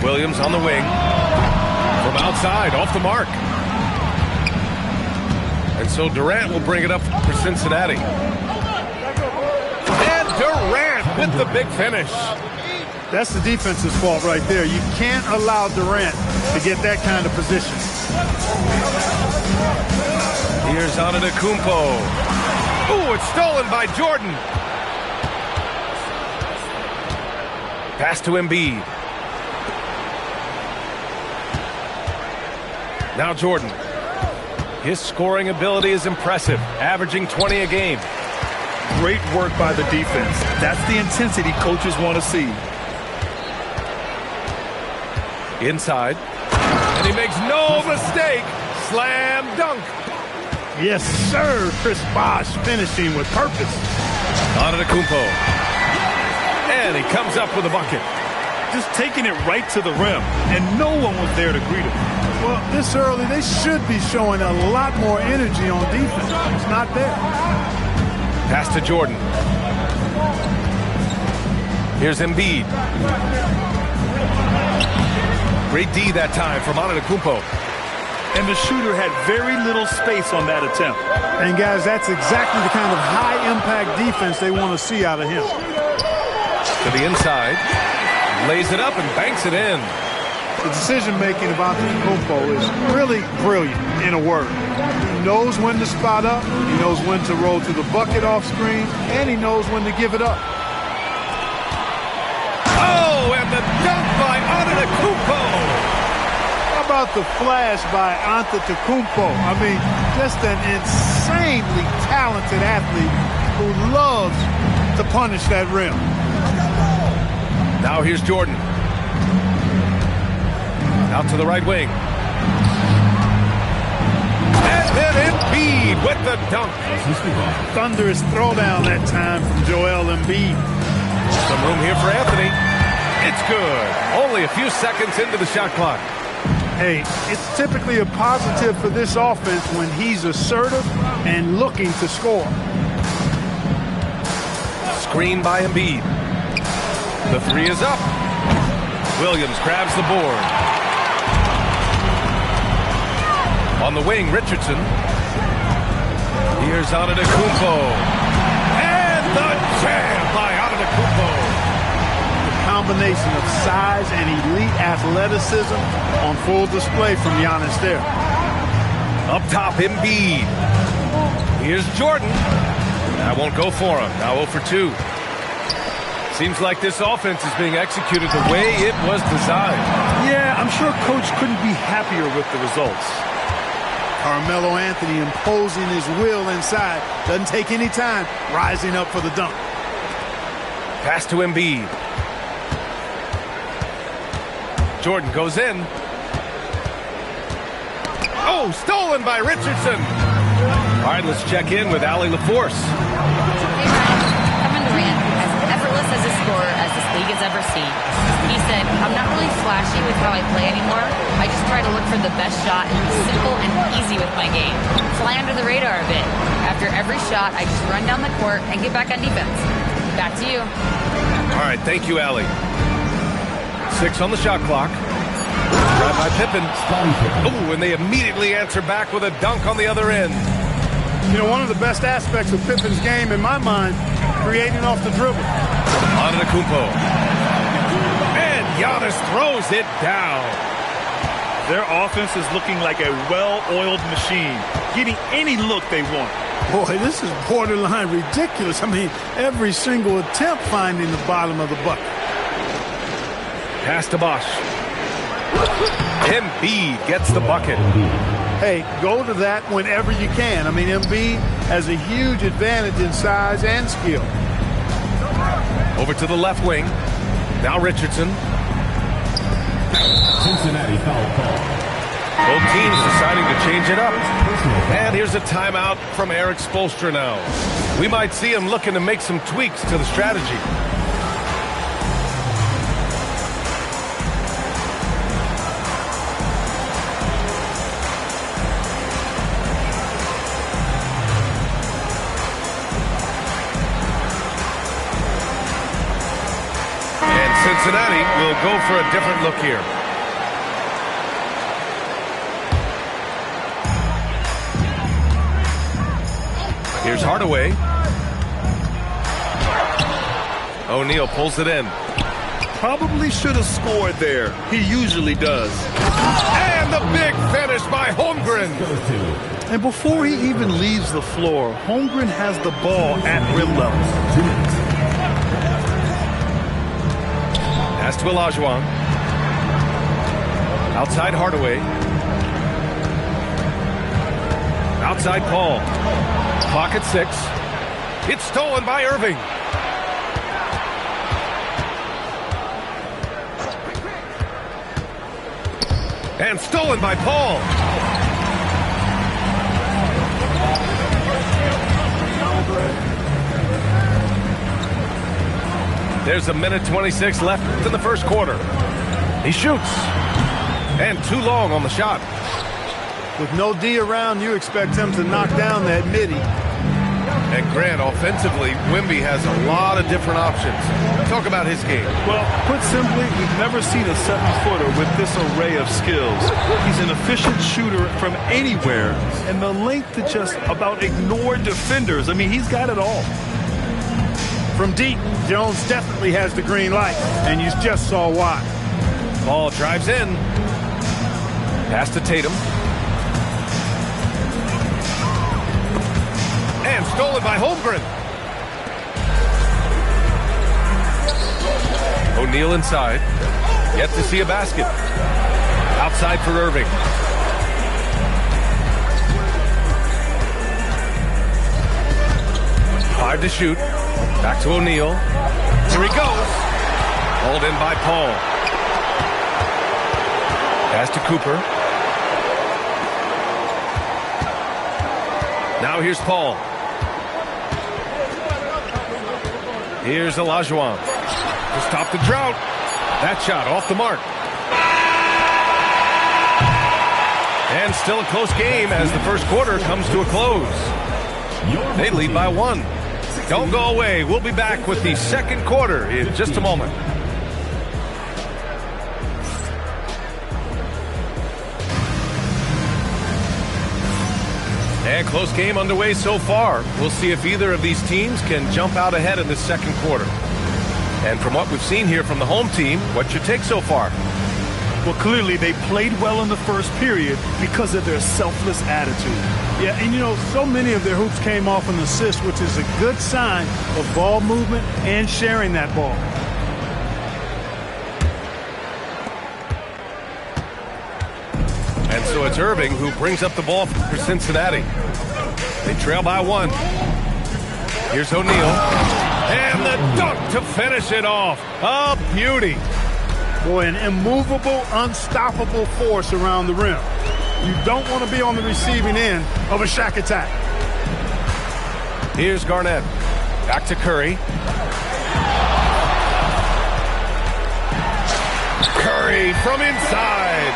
Williams on the wing. From outside, off the mark. And so Durant will bring it up for Cincinnati. And Durant with the big finish. That's the defense's fault right there. You can't allow Durant to get that kind of position. Here's Antetokounmpo. Ooh, it's stolen by Jordan. Pass to Embiid. Now Jordan. His scoring ability is impressive, averaging 20 a game. Great work by the defense. That's the intensity coaches want to see. Inside. And he makes no mistake. Slam dunk. Yes, sir. Chris Bosh finishing with purpose. Antetokounmpo. And he comes up with a bucket. Just taking it right to the rim, and no one was there to greet him. Well, this early, they should be showing a lot more energy on defense. It's not there. Pass to Jordan. Here's Embiid. Great D that time from Antetokounmpo. And the shooter had very little space on that attempt. And, guys, that's exactly the kind of high-impact defense they want to see out of him. To the inside. Lays it up and banks it in. The decision-making of Antetokounmpo is really brilliant, in a word. He knows when to spot up, he knows when to roll to the bucket off screen, and he knows when to give it up. Oh, and the dunk by Antetokounmpo. How about the flash by Antetokounmpo? I mean, just an insanely talented athlete who loves to punish that rim. Now here's Jordan. Out to the right wing. And then Embiid with the dunk. Thunderous throwdown that time from Joel Embiid. Some room here for Anthony. It's good. Only a few seconds into the shot clock. Hey, it's typically a positive for this offense when he's assertive and looking to score. Screen by Embiid. The three is up. Williams grabs the board. On the wing, Richardson. Here's Antetokounmpo. And the jam by Antetokounmpo. The combination of size and elite athleticism on full display from Giannis there. Up top, Embiid. Here's Jordan. That won't go for him. Now 0 for 2. Seems like this offense is being executed the way it was designed. Yeah, I'm sure Coach couldn't be happier with the results. Carmelo Anthony imposing his will inside. Doesn't take any time, rising up for the dunk. Pass to Embiid. Jordan goes in. Oh, stolen by Richardson. All right, let's check in with Allie LaForce. Kevin Durant, as effortless as a scorer as this league has ever seen. He said, I'm not really flashy with how I play anymore. I just try to look for the best shot and be simple and easy with my game. Fly under the radar a bit. After every shot, I just run down the court and get back on defense. Back to you. All right, thank you, Allie. 6 on the shot clock. Grabbed by Pippen. Oh, and they immediately answer back with a dunk on the other end. You know, one of the best aspects of Pippen's game, in my mind, creating off the dribble. Antetokounmpo. And Giannis throws it down. Their offense is looking like a well-oiled machine, getting any look they want. Boy, this is borderline ridiculous. I mean, every single attempt finding the bottom of the bucket. Pass to Bosh. Embiid gets the bucket. Hey, go to that whenever you can. I mean, Embiid has a huge advantage in size and skill. Over to the left wing. Now Richardson. Cincinnati foul call. Both teams deciding to change it up. And here's a timeout from Eric Spoelstra now. We might see him looking to make some tweaks to the strategy. And Cincinnati will go for a different look here. Here's Hardaway. O'Neal pulls it in. Probably should have scored there. He usually does. And the big finish by Holmgren. And before he even leaves the floor, Holmgren has the ball at rim level. Pass to Olajuwon. Outside Hardaway. Outside Paul. Clock at 6. It's stolen by Irving. And stolen by Paul. There's a minute 26 left in the first quarter. He shoots. And too long on the shot. With no D around, you expect him to knock down that midi. And Grant, offensively, Wemby has a lot of different options. Talk about his game. Well, put simply, we've never seen a 7-footer with this array of skills. He's an efficient shooter from anywhere, and the length to just about ignore defenders. I mean, he's got it all. From deep, Jones definitely has the green light, and you just saw why. Ball drives in. Pass to Tatum. And stolen by Holmgren. O'Neal inside. Yet to see a basket. Outside for Irving. Five to shoot. Back to O'Neal. Here he goes. Hauled in by Paul. Pass to Cooper. Now here's Paul. Here's Olajuwon. To stop the drought. That shot off the mark. And still a close game as the first quarter comes to a close. They lead by 1. Don't go away. We'll be back with the second quarter in just a moment. And close game underway so far. We'll see if either of these teams can jump out ahead in the second quarter. And from what we've seen here from the home team, what's your take so far? Well, clearly they played well in the first period because of their selfless attitude. Yeah, and you know, so many of their hoops came off an assist, which is a good sign of ball movement and sharing that ball. And so it's Irving who brings up the ball for Cincinnati. They trail by 1. Here's O'Neal. And the dunk to finish it off. A beauty. Boy, an immovable, unstoppable force around the rim. You don't want to be on the receiving end of a Shaq attack. Here's Garnett. Back to Curry. Curry from inside.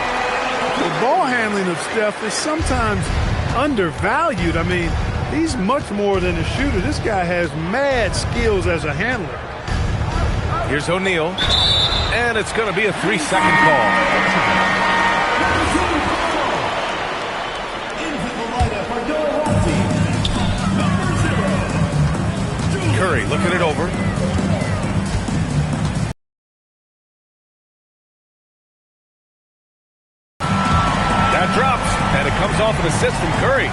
The ball handling of Steph is sometimes undervalued. I mean, he's much more than a shooter. This guy has mad skills as a handler. Here's O'Neal. And it's going to be a 3-second call. Curry looking it over. That drops, and it comes off an assist from Curry.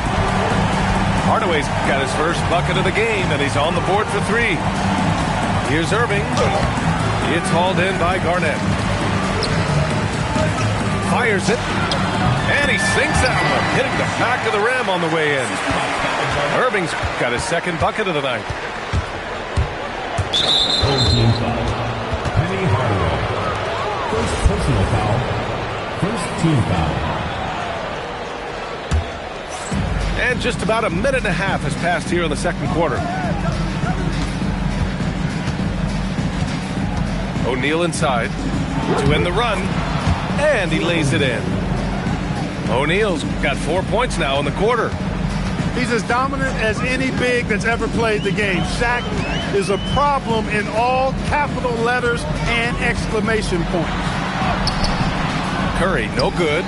Hardaway's got his first bucket of the game, and he's on the board for 3. Here's Irving. It's hauled in by Garnett. fires it. And he sinks that one, hitting the back of the rim on the way in. Irving's got his second bucket of the night. Team foul. Penny Hardaway. First personal foul. First team foul. And just about a minute and a half has passed here in the second quarter. O'Neal inside to end the run, and he lays it in. O'Neal's got 4 points now in the quarter. He's as dominant as any big that's ever played the game. Shaq is a problem in all capital letters and exclamation points. Curry, no good.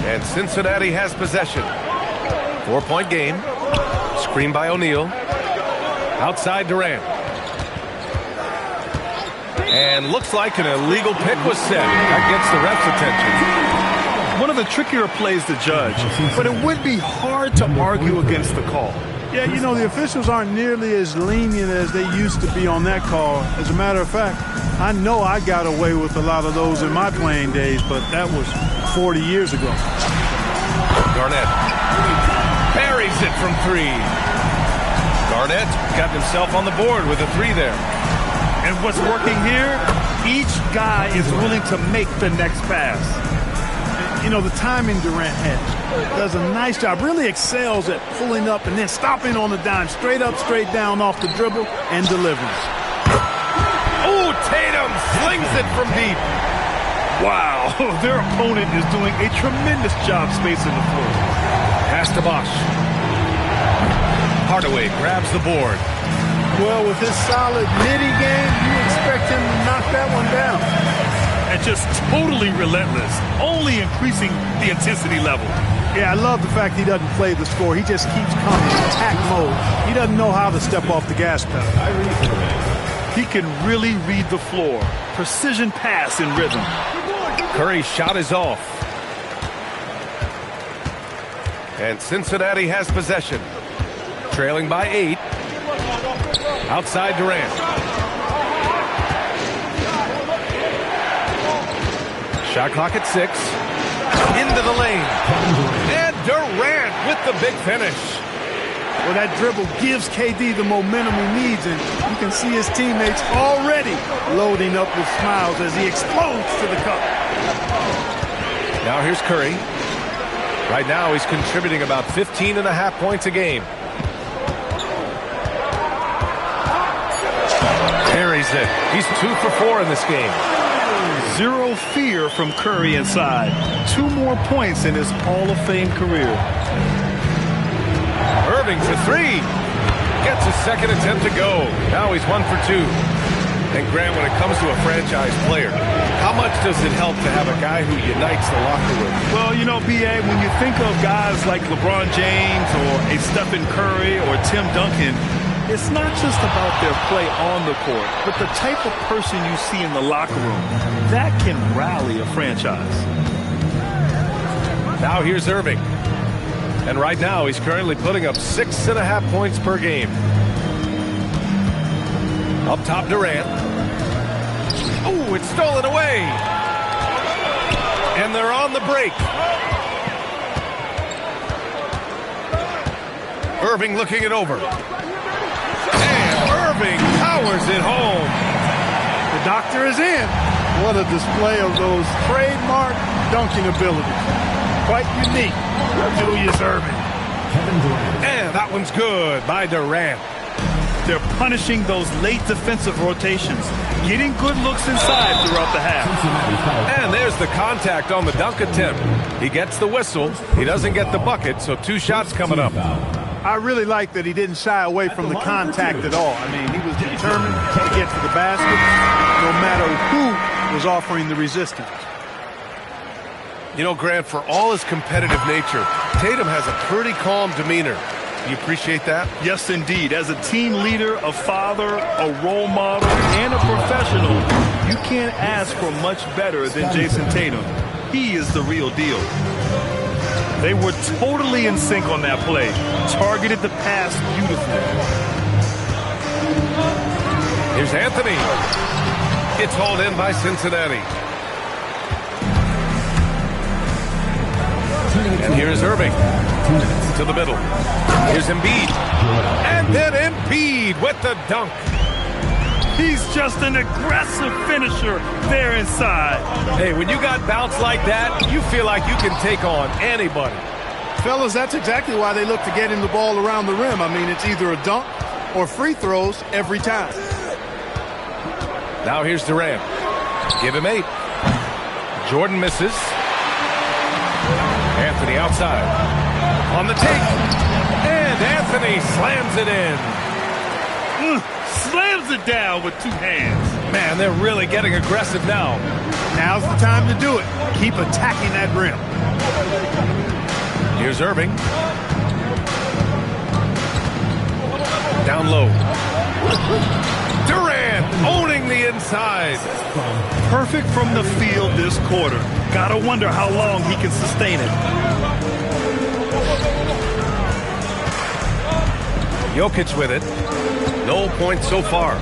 And Cincinnati has possession. 4-point game. Screen by O'Neal. Outside Durant. And looks like an illegal pick was set. That gets the ref's attention. One of the trickier plays to judge, but it would be hard to argue against the call. Yeah, you know, the officials aren't nearly as lenient as they used to be on that call. As a matter of fact, I know I got away with a lot of those in my playing days, but that was 40 years ago. Garnett buries it from three. Garnett got himself on the board with a three there. And what's working here, each guy is willing to make the next pass. You know, the timing Durant has does a nice job, really excels at pulling up and then stopping on the dime, straight up, straight down off the dribble and delivers. Oh, Tatum slings it from deep. Wow, their opponent is doing a tremendous job spacing the floor. Pass to Bosh. Hardaway grabs the board. Well, with his solid nitty game, you expect him to knock that one down. And just totally relentless, only increasing the intensity level. Yeah, I love the fact he doesn't play the score. He just keeps coming in attack mode. He doesn't know how to step off the gas pedal. He can really read the floor. Precision pass in rhythm. Curry's shot is off. And Cincinnati has possession. Trailing by 8. Outside Durant. Shot clock at 6. Into the lane. And Durant with the big finish. Well, that dribble gives KD the momentum he needs, and you can see his teammates already loading up with smiles as he explodes to the cup. Now here's Curry. Right now he's contributing about 15.5 points a game. Carries it. He's 2 for 4 in this game. Zero fear from Curry inside. 2 more points in his Hall of Fame career. Irving for 3. Gets his second attempt to go. Now he's 1 for 2. And Grant, when it comes to a franchise player, how much does it help to have a guy who unites the locker room? Well, you know, B.A., when you think of guys like LeBron James or a Stephen Curry or Tim Duncan, it's not just about their play on the court, but the type of person you see in the locker room. That can rally a franchise. Now here's Irving. And right now he's currently putting up 6.5 points per game. Up top Durant. Oh, it's stolen away. And they're on the break. Irving looking it over. And Irving powers it home. The doctor is in. What a display of those trademark dunking abilities. Quite unique. Julius Irving. And that one's good by Durant. They're punishing those late defensive rotations, getting good looks inside throughout the half. And there's the contact on the dunk attempt. He gets the whistle. He doesn't get the bucket, so 2 shots coming up. I really like that he didn't shy away from the contact at all. I mean, he was determined to get to the basket, no matter who was offering the resistance. You know, Grant, for all his competitive nature, Tatum has a pretty calm demeanor. You appreciate that? Yes, indeed. As a team leader, a father, a role model, and a professional, you can't ask for much better than Jason Tatum. He is the real deal. They were totally in sync on that play. Targeted the pass beautifully. Here's Anthony. It's hauled in by Cincinnati. And here's Irving. To the middle. Here's Embiid. And then Embiid with the dunk. He's just an aggressive finisher there inside. Hey, when you got bounce like that, you feel like you can take on anybody. Fellas, that's exactly why they look to get him the ball around the rim. I mean, it's either a dunk or free throws every time. Now here's Durant. Give him 8. Jordan misses. Anthony outside. On the take. And Anthony slams it in. Slams it down with 2 hands. Man, they're really getting aggressive now. Now's the time to do it. Keep attacking that rim. Here's Irving. Down low. Durant owning the inside. Perfect from the field this quarter. Gotta wonder how long he can sustain it. Jokic with it. No points so far.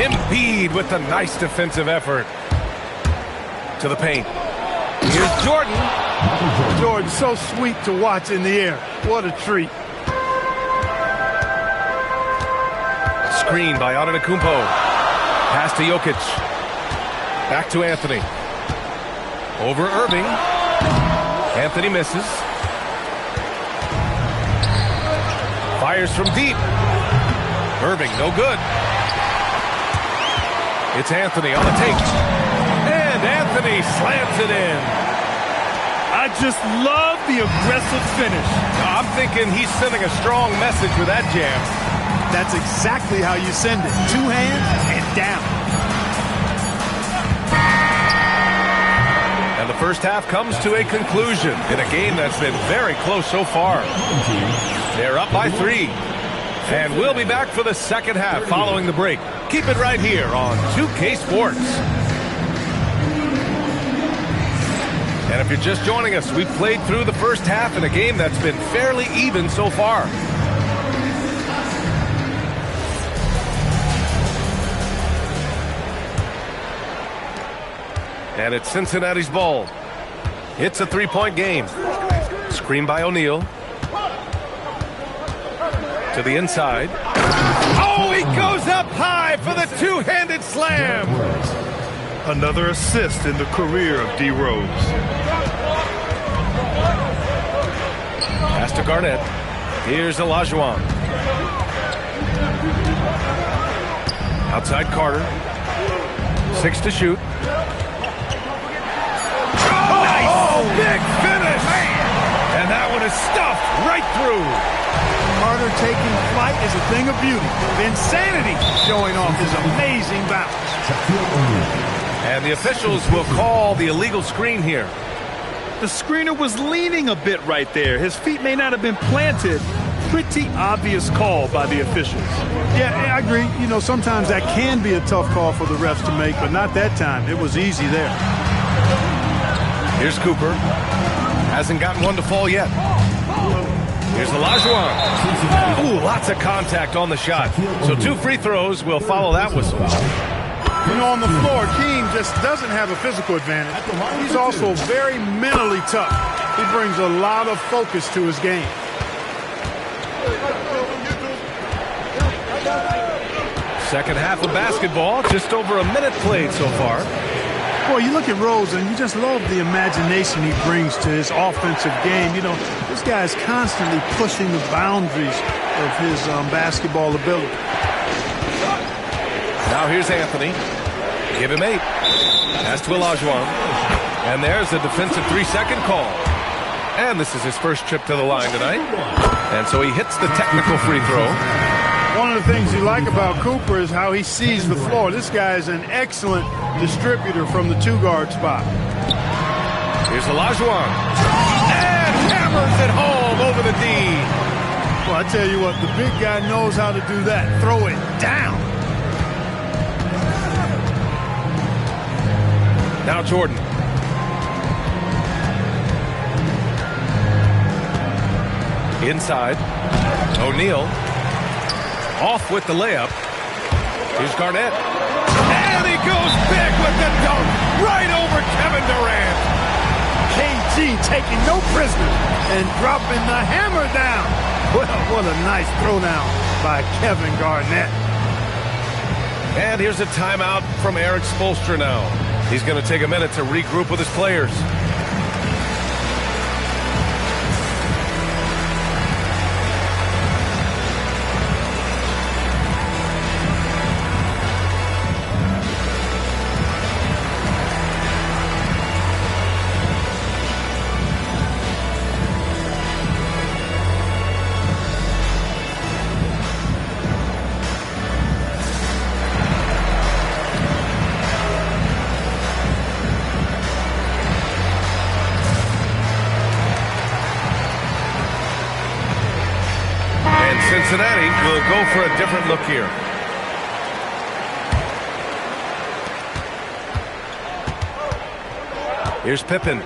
Embiid with a nice defensive effort. To the paint. Here's Jordan. Jordan, so sweet to watch in the air. What a treat. Screen by Antetokounmpo. Pass to Jokic. Back to Anthony. Over Irving. Anthony misses. Fires from deep. Irving, no good. It's Anthony on the take. And Anthony slams it in. I just love the aggressive finish. I'm thinking he's sending a strong message with that jam. That's exactly how you send it. 2 hands and down. And the first half comes to a conclusion in a game that's been very close so far. They're up by 3. And we'll be back for the second half following the break. Keep it right here on 2K Sports. And if you're just joining us, we've played through the first half in a game that's been fairly even so far. And it's Cincinnati's ball. It's a 3-point game. Screen by O'Neal. To the inside. Oh, he goes up high for the 2-handed slam. Another assist in the career of D. Rose. Pass to Garnett. Here's Olajuwon. Outside Carter. 6 to shoot. Big finish! And that one is stuffed right through. Carter taking flight is a thing of beauty. Insanity showing off his amazing bounce. And the officials will call the illegal screen here. The screener was leaning a bit right there. His feet may not have been planted. Pretty obvious call by the officials. Yeah, I agree. You know, sometimes that can be a tough call for the refs to make, but not that time. It was easy there. Here's Cooper. Hasn't gotten one to fall yet. Here's Olajuwon. Ooh, lots of contact on the shot. So 2 free throws will follow that whistle. You know, on the floor, Keem just doesn't have a physical advantage. He's also very mentally tough. He brings a lot of focus to his game. Second half of basketball, just over a minute played so far. Boy, you look at Rose, and you just love the imagination he brings to his offensive game. You know, this guy is constantly pushing the boundaries of his basketball ability. Now here's Anthony. Give him 8. Pass to Olajuwon. And there's a defensive 3-second call. And this is his first trip to the line tonight. And so he hits the technical free throw. One of the things you like about Cooper is how he sees the floor. This guy is an excellent distributor from the 2-guard spot. Here's Olajuwon. And hammers it home over the D. Well, I tell you what, the big guy knows how to do that. Throw it down. Now Jordan. Inside. O'Neal. Off with the layup. Here's Garnett. And he goes big with the dunk right over Kevin Durant. KD ain't taking no prisoners and dropping the hammer down. Well, what a nice throwdown by Kevin Garnett. And here's a timeout from Erik Spoelstra now. He's going to take a minute to regroup with his players. Cincinnati will go for a different look here. Here's Pippen.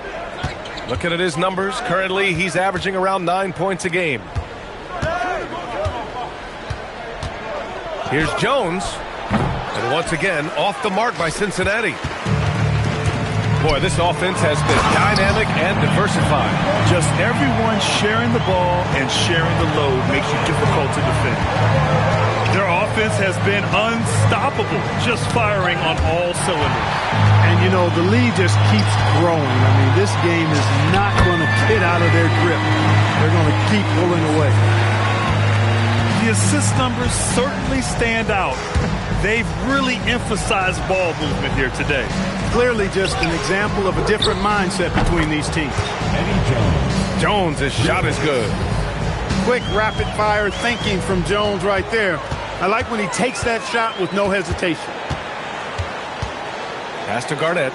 Looking at his numbers, currently he's averaging around 9 points a game. Here's Jones. And once again, off the mark by Cincinnati. Boy, this offense has been dynamic and diversified. Just everyone sharing the ball and sharing the load makes you difficult to defend. Their offense has been unstoppable, just firing on all cylinders. And, you know, the lead just keeps growing. I mean, this game is not going to get out of their grip. They're going to keep pulling away. The assist numbers certainly stand out. They've really emphasized ball movement here today. Clearly just an example of a different mindset between these teams. Jones, his shot is good. Quick, rapid-fire thinking from Jones right there. I like when he takes that shot with no hesitation. Pass to Garnett.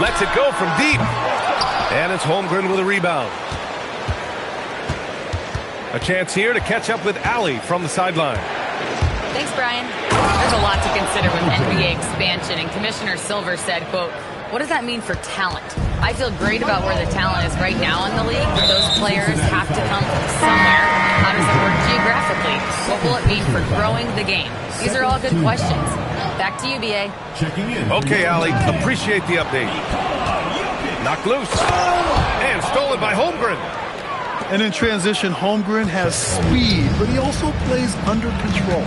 Lets it go from deep. And it's Holmgren with a rebound. A chance here to catch up with Allie from the sideline. Thanks, Brian. There's a lot to consider with NBA expansion, and Commissioner Silver said, quote, what does that mean for talent? I feel great about where the talent is right now in the league, but those players have to come from somewhere. How does it work geographically? What will it mean for growing the game? These are all good questions. Back to you, B.A. Okay, Allie, appreciate the update. Knocked loose. And stolen by Holmgren. And in transition, Holmgren has speed, but he also plays under control.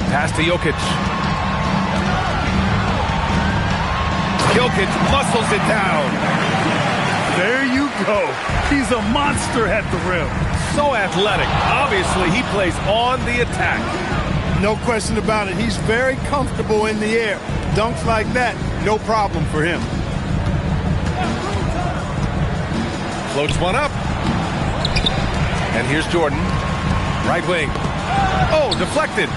Pass to Jokic. Jokic muscles it down. There you go. He's a monster at the rim. So athletic. Obviously, he plays on the attack. No question about it. He's very comfortable in the air. Dunks like that, no problem for him. Floats one up. And here's Jordan. Right wing. Oh, deflected.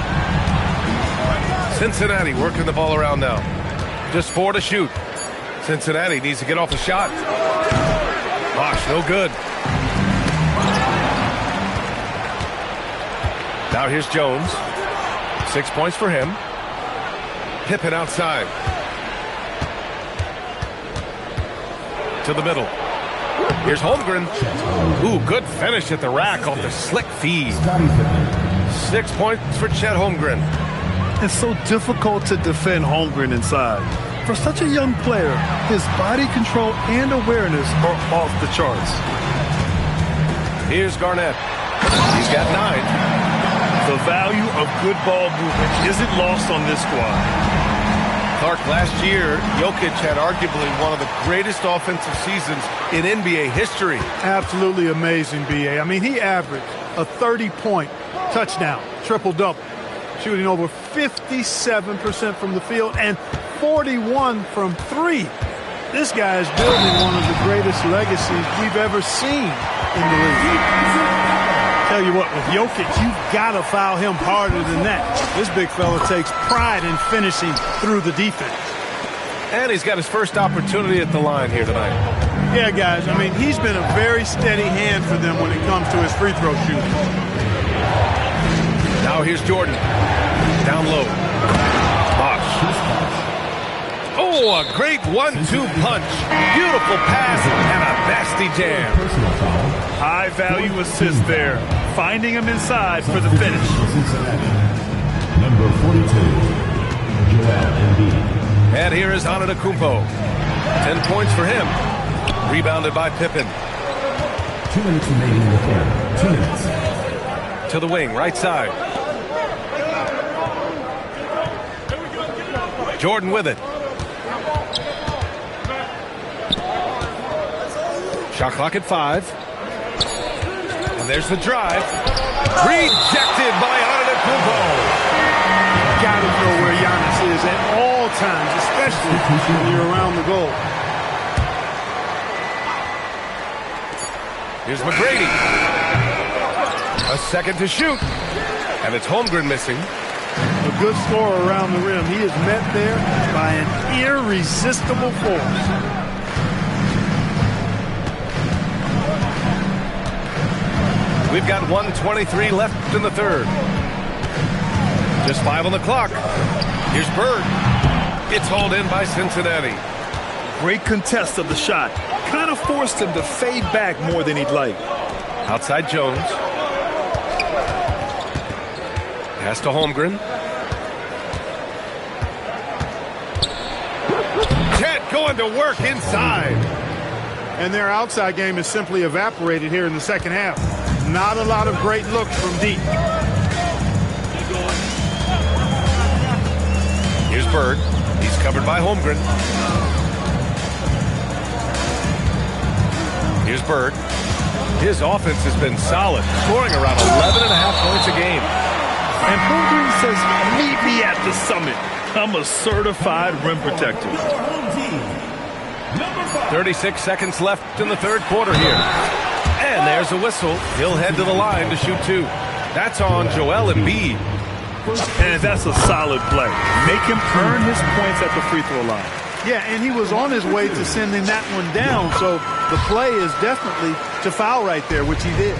Cincinnati working the ball around now. Just 4 to shoot. Cincinnati needs to get off the shot. Gosh, no good. Now here's Jones. 6 points for him. Pippen outside. To the middle. Here's Holmgren. Ooh, good finish at the rack off the slick feed. 6 points for Chet Holmgren. It's so difficult to defend Holmgren inside. For such a young player, his body control and awareness are off the charts. Here's Garnett. He's got 9. The value of good ball movement isn't lost on this squad. Clark, last year, Jokic had arguably one of the greatest offensive seasons in NBA history. Absolutely amazing, B.A. I mean, he averaged a 30-point touchdown, triple-double, shooting over 57% from the field and 41 from 3. This guy is building one of the greatest legacies we've ever seen in the league. Tell you what, with Jokic, you've got to foul him harder than that. This big fella takes pride in finishing through the defense. And he's got his first opportunity at the line here tonight. Yeah, guys, I mean, he's been a very steady hand for them when it comes to his free throw shooting. Now here's Jordan. Down low. Bosh. Oh, a great 1-2 punch. Beautiful pass and a nasty jam. High value assist there. Finding him inside for the finish. Number 42, Joel Embiid. And here is Antetokounmpo. 10 points for him. Rebounded by Pippen. 2 minutes remaining in the quarter. 2 minutes. To the wing, right side. Jordan with it. Shot clock at 5. And there's the drive. Rejected by Antetokounmpo. Gotta know where Giannis is at all times, especially when you're around the goal. Here's McGrady. A second to shoot. And it's Holmgren missing. A good scorer around the rim. He is met there by an irresistible force. We've got 1:23 left in the third. Just 5 on the clock. Here's Bird. It's hauled in by Cincinnati. Great contest of the shot. Kind of forced him to fade back more than he'd like. Outside Jones. Pass to Holmgren. Chet going to work inside. And their outside game is simply evaporated here in the second half. Not a lot of great looks from deep. Here's Bird. He's covered by Holmgren. Here's Bird. His offense has been solid, scoring around 11.5 points a game. And Holmgren says, meet me at the summit. I'm a certified rim protector. 36 seconds left in the third quarter here. And there's a whistle. He'll head to the line to shoot 2. That's on Joel Embiid. And that's a solid play. Make him earn his points at the free throw line. Yeah, and he was on his way to sending that one down, so the play is definitely to foul right there, which he did.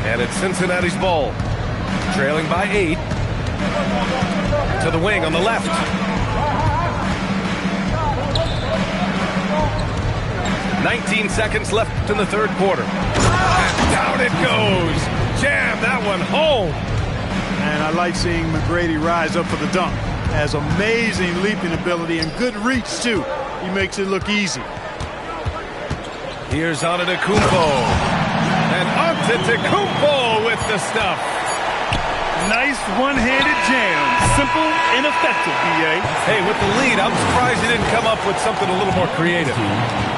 And it's Cincinnati's ball. Trailing by 8. To the wing on the left. "19 seconds left in the third quarter. And down it goes. Jam that one home. And I like seeing McGrady rise up for the dunk. Has amazing leaping ability and good reach, too. He makes it look easy. Here's Antetokounmpo. And Antetokounmpo with the stuff. Nice one-handed jam. Simple and effective, B.A. Hey, with the lead, I'm surprised he didn't come up with something a little more creative.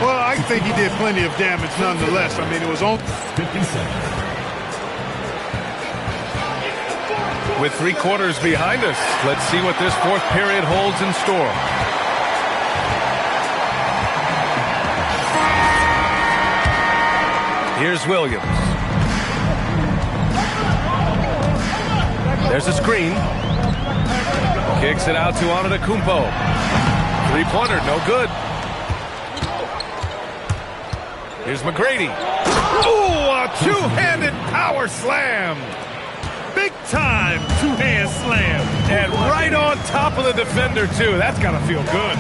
Well, I think he did plenty of damage nonetheless. I mean, it was on. 50 seconds. With 3 quarters behind us, let's see what this fourth period holds in store. Here's Williams. There's a screen. Kicks it out to Antetokounmpo. 3-pointer, no good. Here's McGrady. Ooh, a two-handed power slam. Big time two-hand slam. And right on top of the defender, too. That's got to feel good.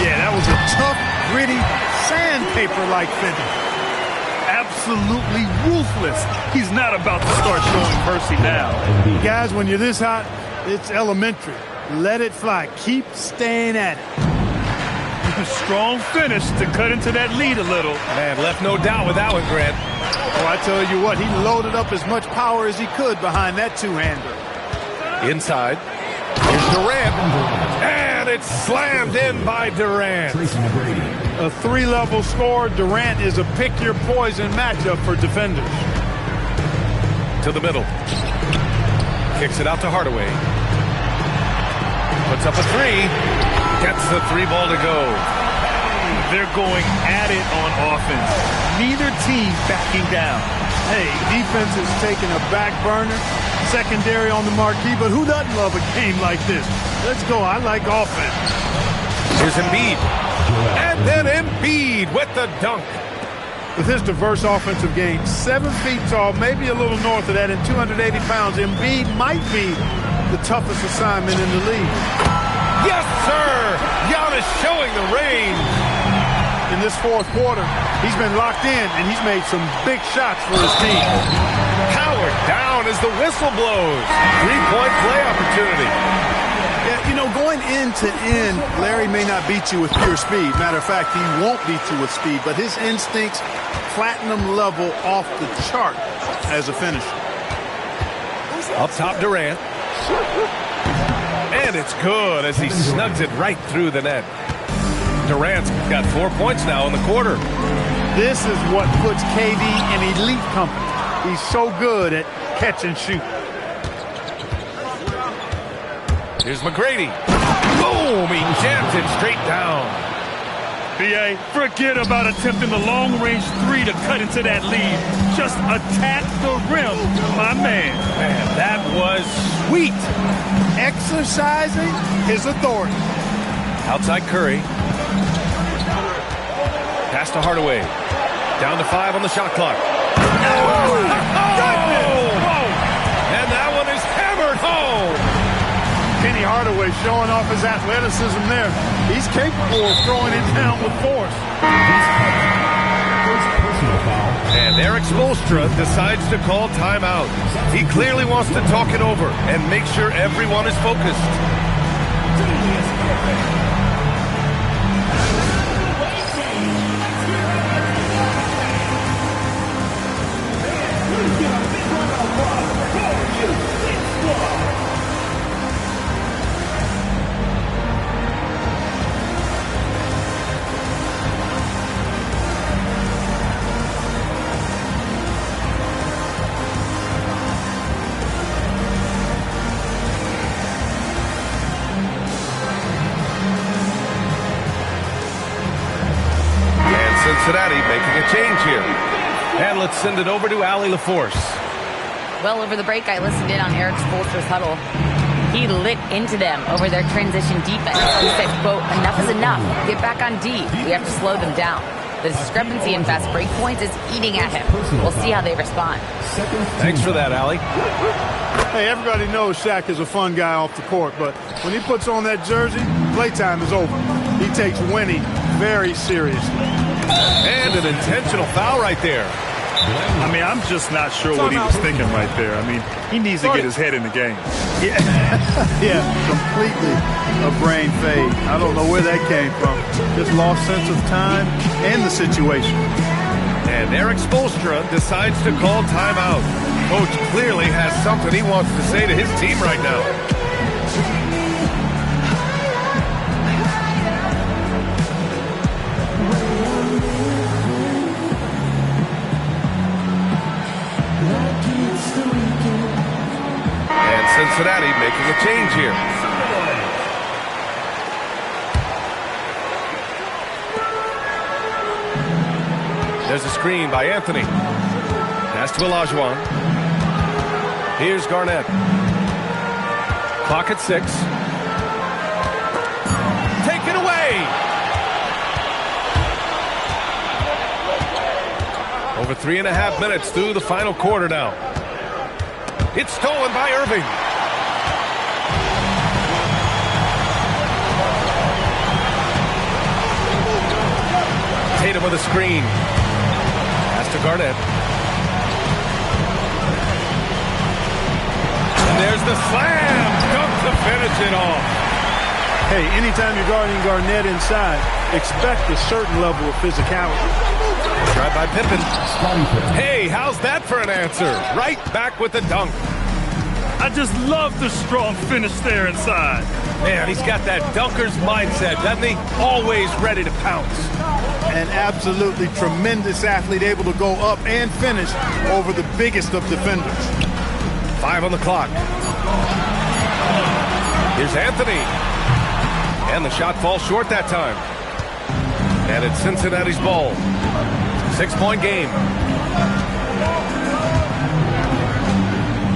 Yeah, that was a tough, gritty, sandpaper-like finish. Absolutely ruthless. He's not about to start showing mercy now. Guys, when you're this hot, it's elementary. Let it fly. Keep staying at it. Strong finish to cut into that lead a little. Man, left no doubt with that one, Grant. Oh, I tell you what, he loaded up as much power as he could behind that two-hander. Inside. Here's Durant. And it's slammed in by Durant. A 3-level score. Durant is a pick-your-poison matchup for defenders. To the middle. Kicks it out to Hardaway. Puts up a 3. Gets the 3 ball to go. They're going at it on offense. Neither team backing down. Hey, defense is taking a back burner. Secondary on the marquee, but who doesn't love a game like this? Let's go. I like offense. Here's Embiid. And then Embiid with the dunk. With his diverse offensive game, 7 feet tall, maybe a little north of that, and 280 pounds, Embiid might be the toughest assignment in the league. Yes, sir! Giannis showing the range. In this fourth quarter, he's been locked in, and he's made some big shots for his team. Howard down as the whistle blows. 3-point play opportunity. Yeah, you know, going end to end, Larry may not beat you with pure speed. Matter of fact, he won't beat you with speed, but his instincts, platinum level off the chart as a finisher. Up top, Durant. And it's good as he snugs it right through the net. Durant's got 4 points now in the quarter. This is what puts KD in elite company. He's so good at catch and shoot. Here's McGrady. Boom! He jams it straight down. B.A., forget about attempting the long-range three to cut into that lead. Just attack the rim, my man. Man, that was sweet. Exercising his authority. Outside Curry. Pass to Hardaway. Down to 5 on the shot clock. Oh! And that one is hammered home. Penny Hardaway showing off his athleticism there. He's capable of throwing it down with force. And Eric Spoelstra decides to call timeout. He clearly wants to talk it over and make sure everyone is focused. Cincinnati making a change here. And let's send it over to Allie LaForce. Well, over the break, I listened in on Eric Spoelstra's huddle. He lit into them over their transition defense. He said, quote, "Enough is enough. Get back on D. We have to slow them down. The discrepancy in fast break points is eating at him. We'll see how they respond." Thanks for that, Allie. Hey, everybody knows Shaq is a fun guy off the court, but when he puts on that jersey, playtime is over. He takes winning very seriously. And an intentional foul right there. I mean, I'm just not sure what he was thinking right there. I mean, he needs to get his head in the game. Yeah, yeah, completely a brain fade. I don't know where that came from. Just lost sense of time and the situation. And Eric Spoelstra decides to call timeout. Coach clearly has something he wants to say to his team right now. And Cincinnati making a change here. There's a screen by Anthony. Pass to Olajuwon. Here's Garnett. Clock at 6. Take it away. Over 3.5 minutes through the final quarter now. It's stolen by Irving. Tatum with a screen. Pass to Garnett. And there's the slam dunk to finish it off. Hey, anytime you're guarding Garnett inside, expect a certain level of physicality. Tried by Pippen. Hey, how's that for an answer? Right back with the dunk. I just love the strong finish there inside. Man, he's got that dunker's mindset, doesn't he? Always ready to pounce. An absolutely tremendous athlete, able to go up and finish over the biggest of defenders. 5 on the clock. Here's Anthony. And the shot falls short that time. And it's Cincinnati's ball. 6-point game.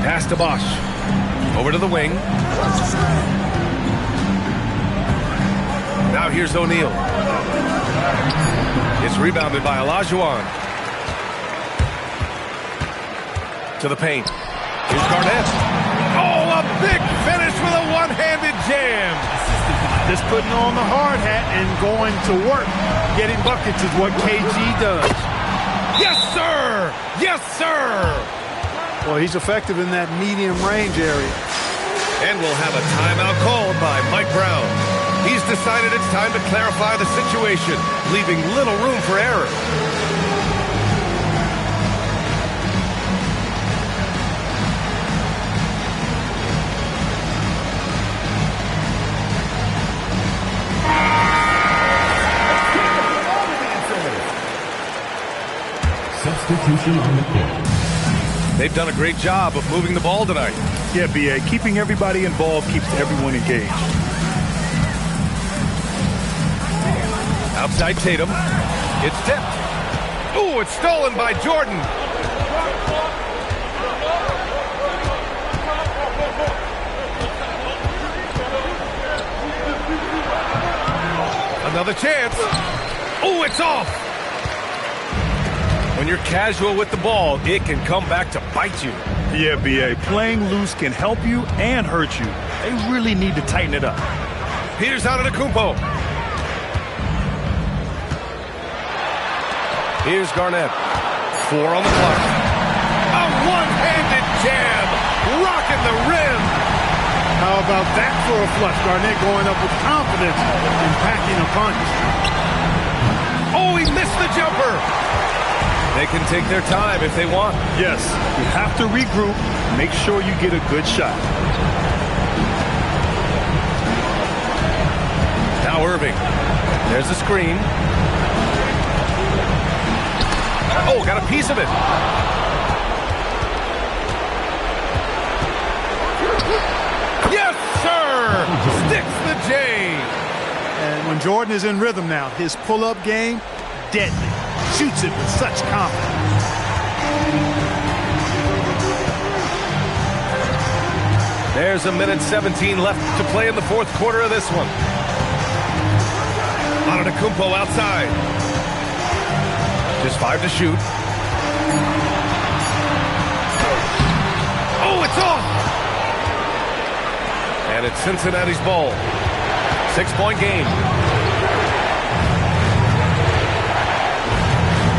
Pass to Bosch. Over to the wing. Now here's O'Neal. It's rebounded by Olajuwon. To the paint. Here's Garnett. Oh, a big finish with a one-handed jam. Just putting on the hard hat and going to work. Getting buckets is what KG does. Yes, sir! Yes, sir! Well, he's effective in that medium range area. And we'll have a timeout called by Mike Brown. He's decided it's time to clarify the situation, leaving little room for error. Substitution on the court. They've done a great job of moving the ball tonight. Yeah, B.A. Keeping everybody involved keeps everyone engaged. Outside Tatum. It's tipped. Ooh, it's stolen by Jordan. Another chance. Ooh, it's off. When you're casual with the ball, it can come back to bite you. Yeah, B.A. Playing loose can help you and hurt you. They really need to tighten it up. Here's Antetokounmpo. Here's Garnett. 4 on the clock. A one-handed jam. Rocking the rim. How about that for a flush? Garnett going up with confidence and packing a punch. Oh, he missed the jumper. They can take their time if they want. Yes, you have to regroup. Make sure you get a good shot. Now Irving. There's a screen. Oh, got a piece of it. Yes, sir! Sticks the J. And when Jordan is in rhythm now, his pull-up game, deadly. Shoots it with such confidence. There's a minute 17 left to play in the fourth quarter of this one. Antetokounmpo outside. Just 5 to shoot. Oh, it's off! And it's Cincinnati's ball. 6-point game.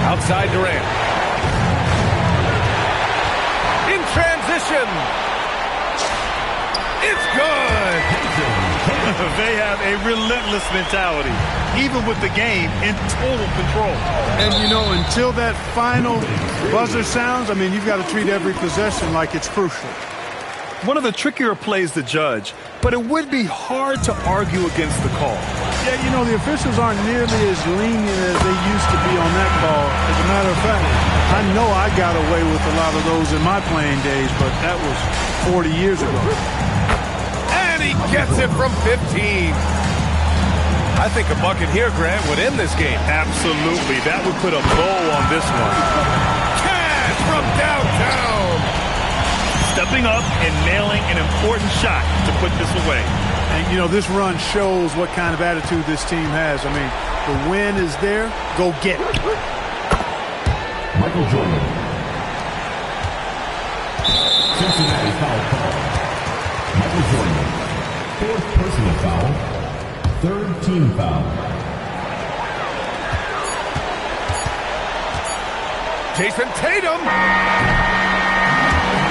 Outside Durant. In transition. It's good. They have a relentless mentality, even with the game in total control. And, you know, until that final buzzer sounds, I mean, you've got to treat every possession like it's crucial. One of the trickier plays to judge, but it would be hard to argue against the call. Yeah, you know, the officials aren't nearly as lenient as they used to be on that call. As a matter of fact, I know I got away with a lot of those in my playing days, but that was 40 years ago. And he gets it from 15. I think a bucket here, Grant, would end this game. Absolutely. That would put a bow on this one. Cash from downtown. Stepping up and nailing an important shot to put this away. And, you know, this run shows what kind of attitude this team has. I mean, the win is there. Go get it. Michael Jordan. Cincinnati foul call. Michael Jordan. 4th personal foul. 3rd team foul. Jason Tatum.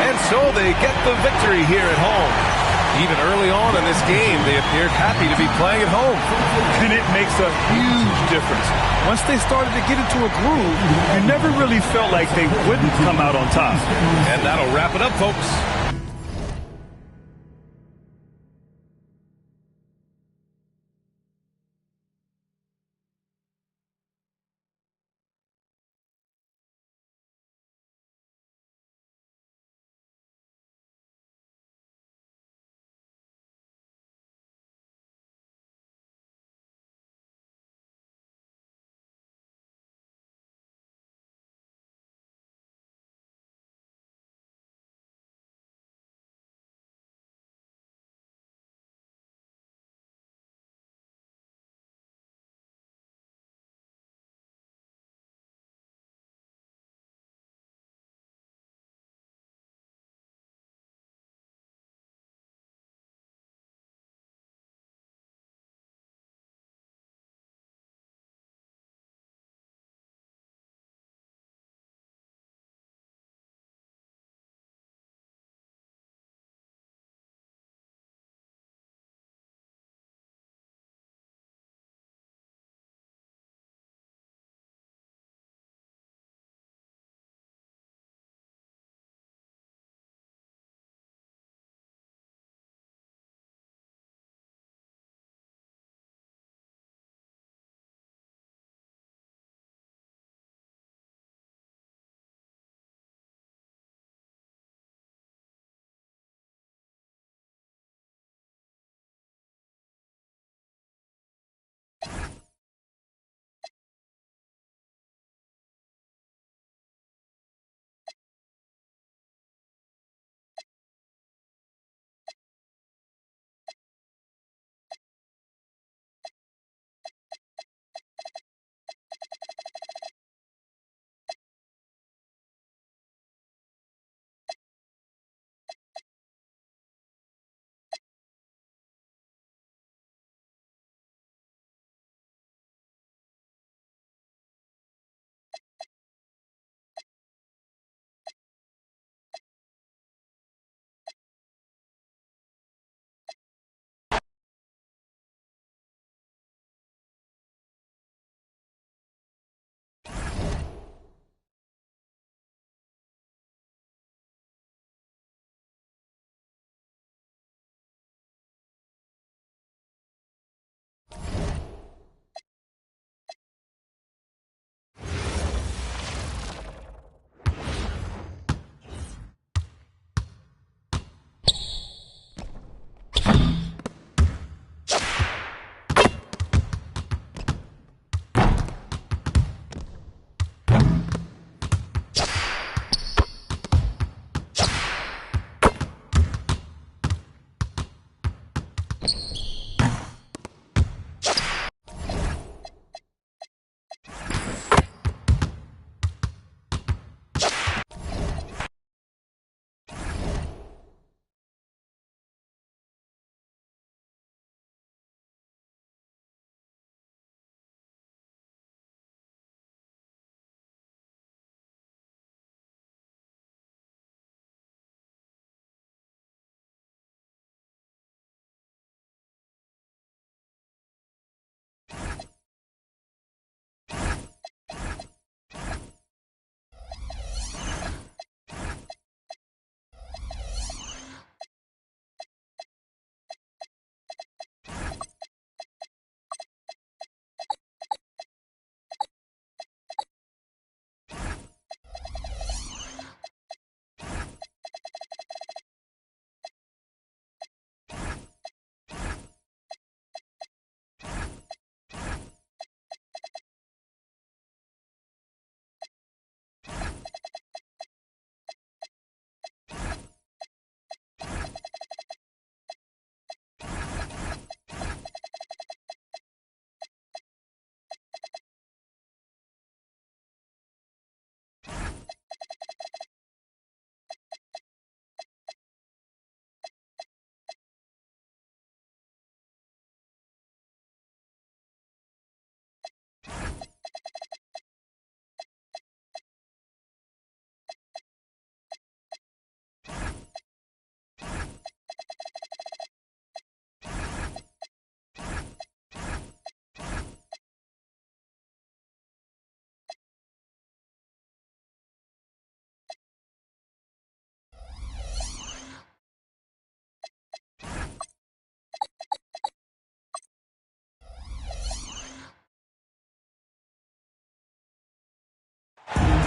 And so they get the victory here at home. Even early on in this game, they appeared happy to be playing at home. And it makes a huge difference. Once they started to get into a groove, you never really felt like they wouldn't come out on top. And that'll wrap it up, folks.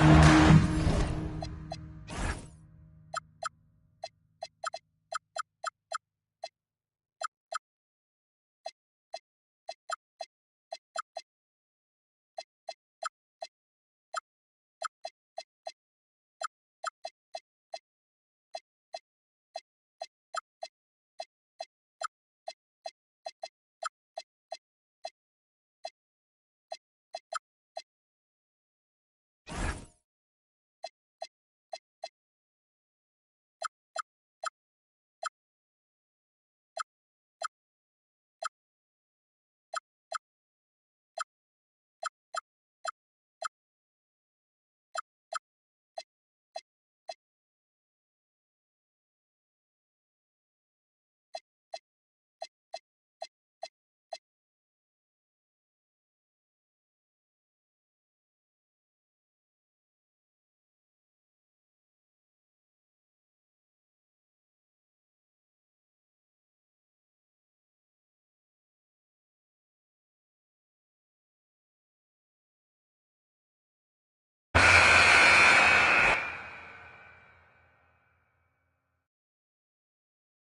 Durant.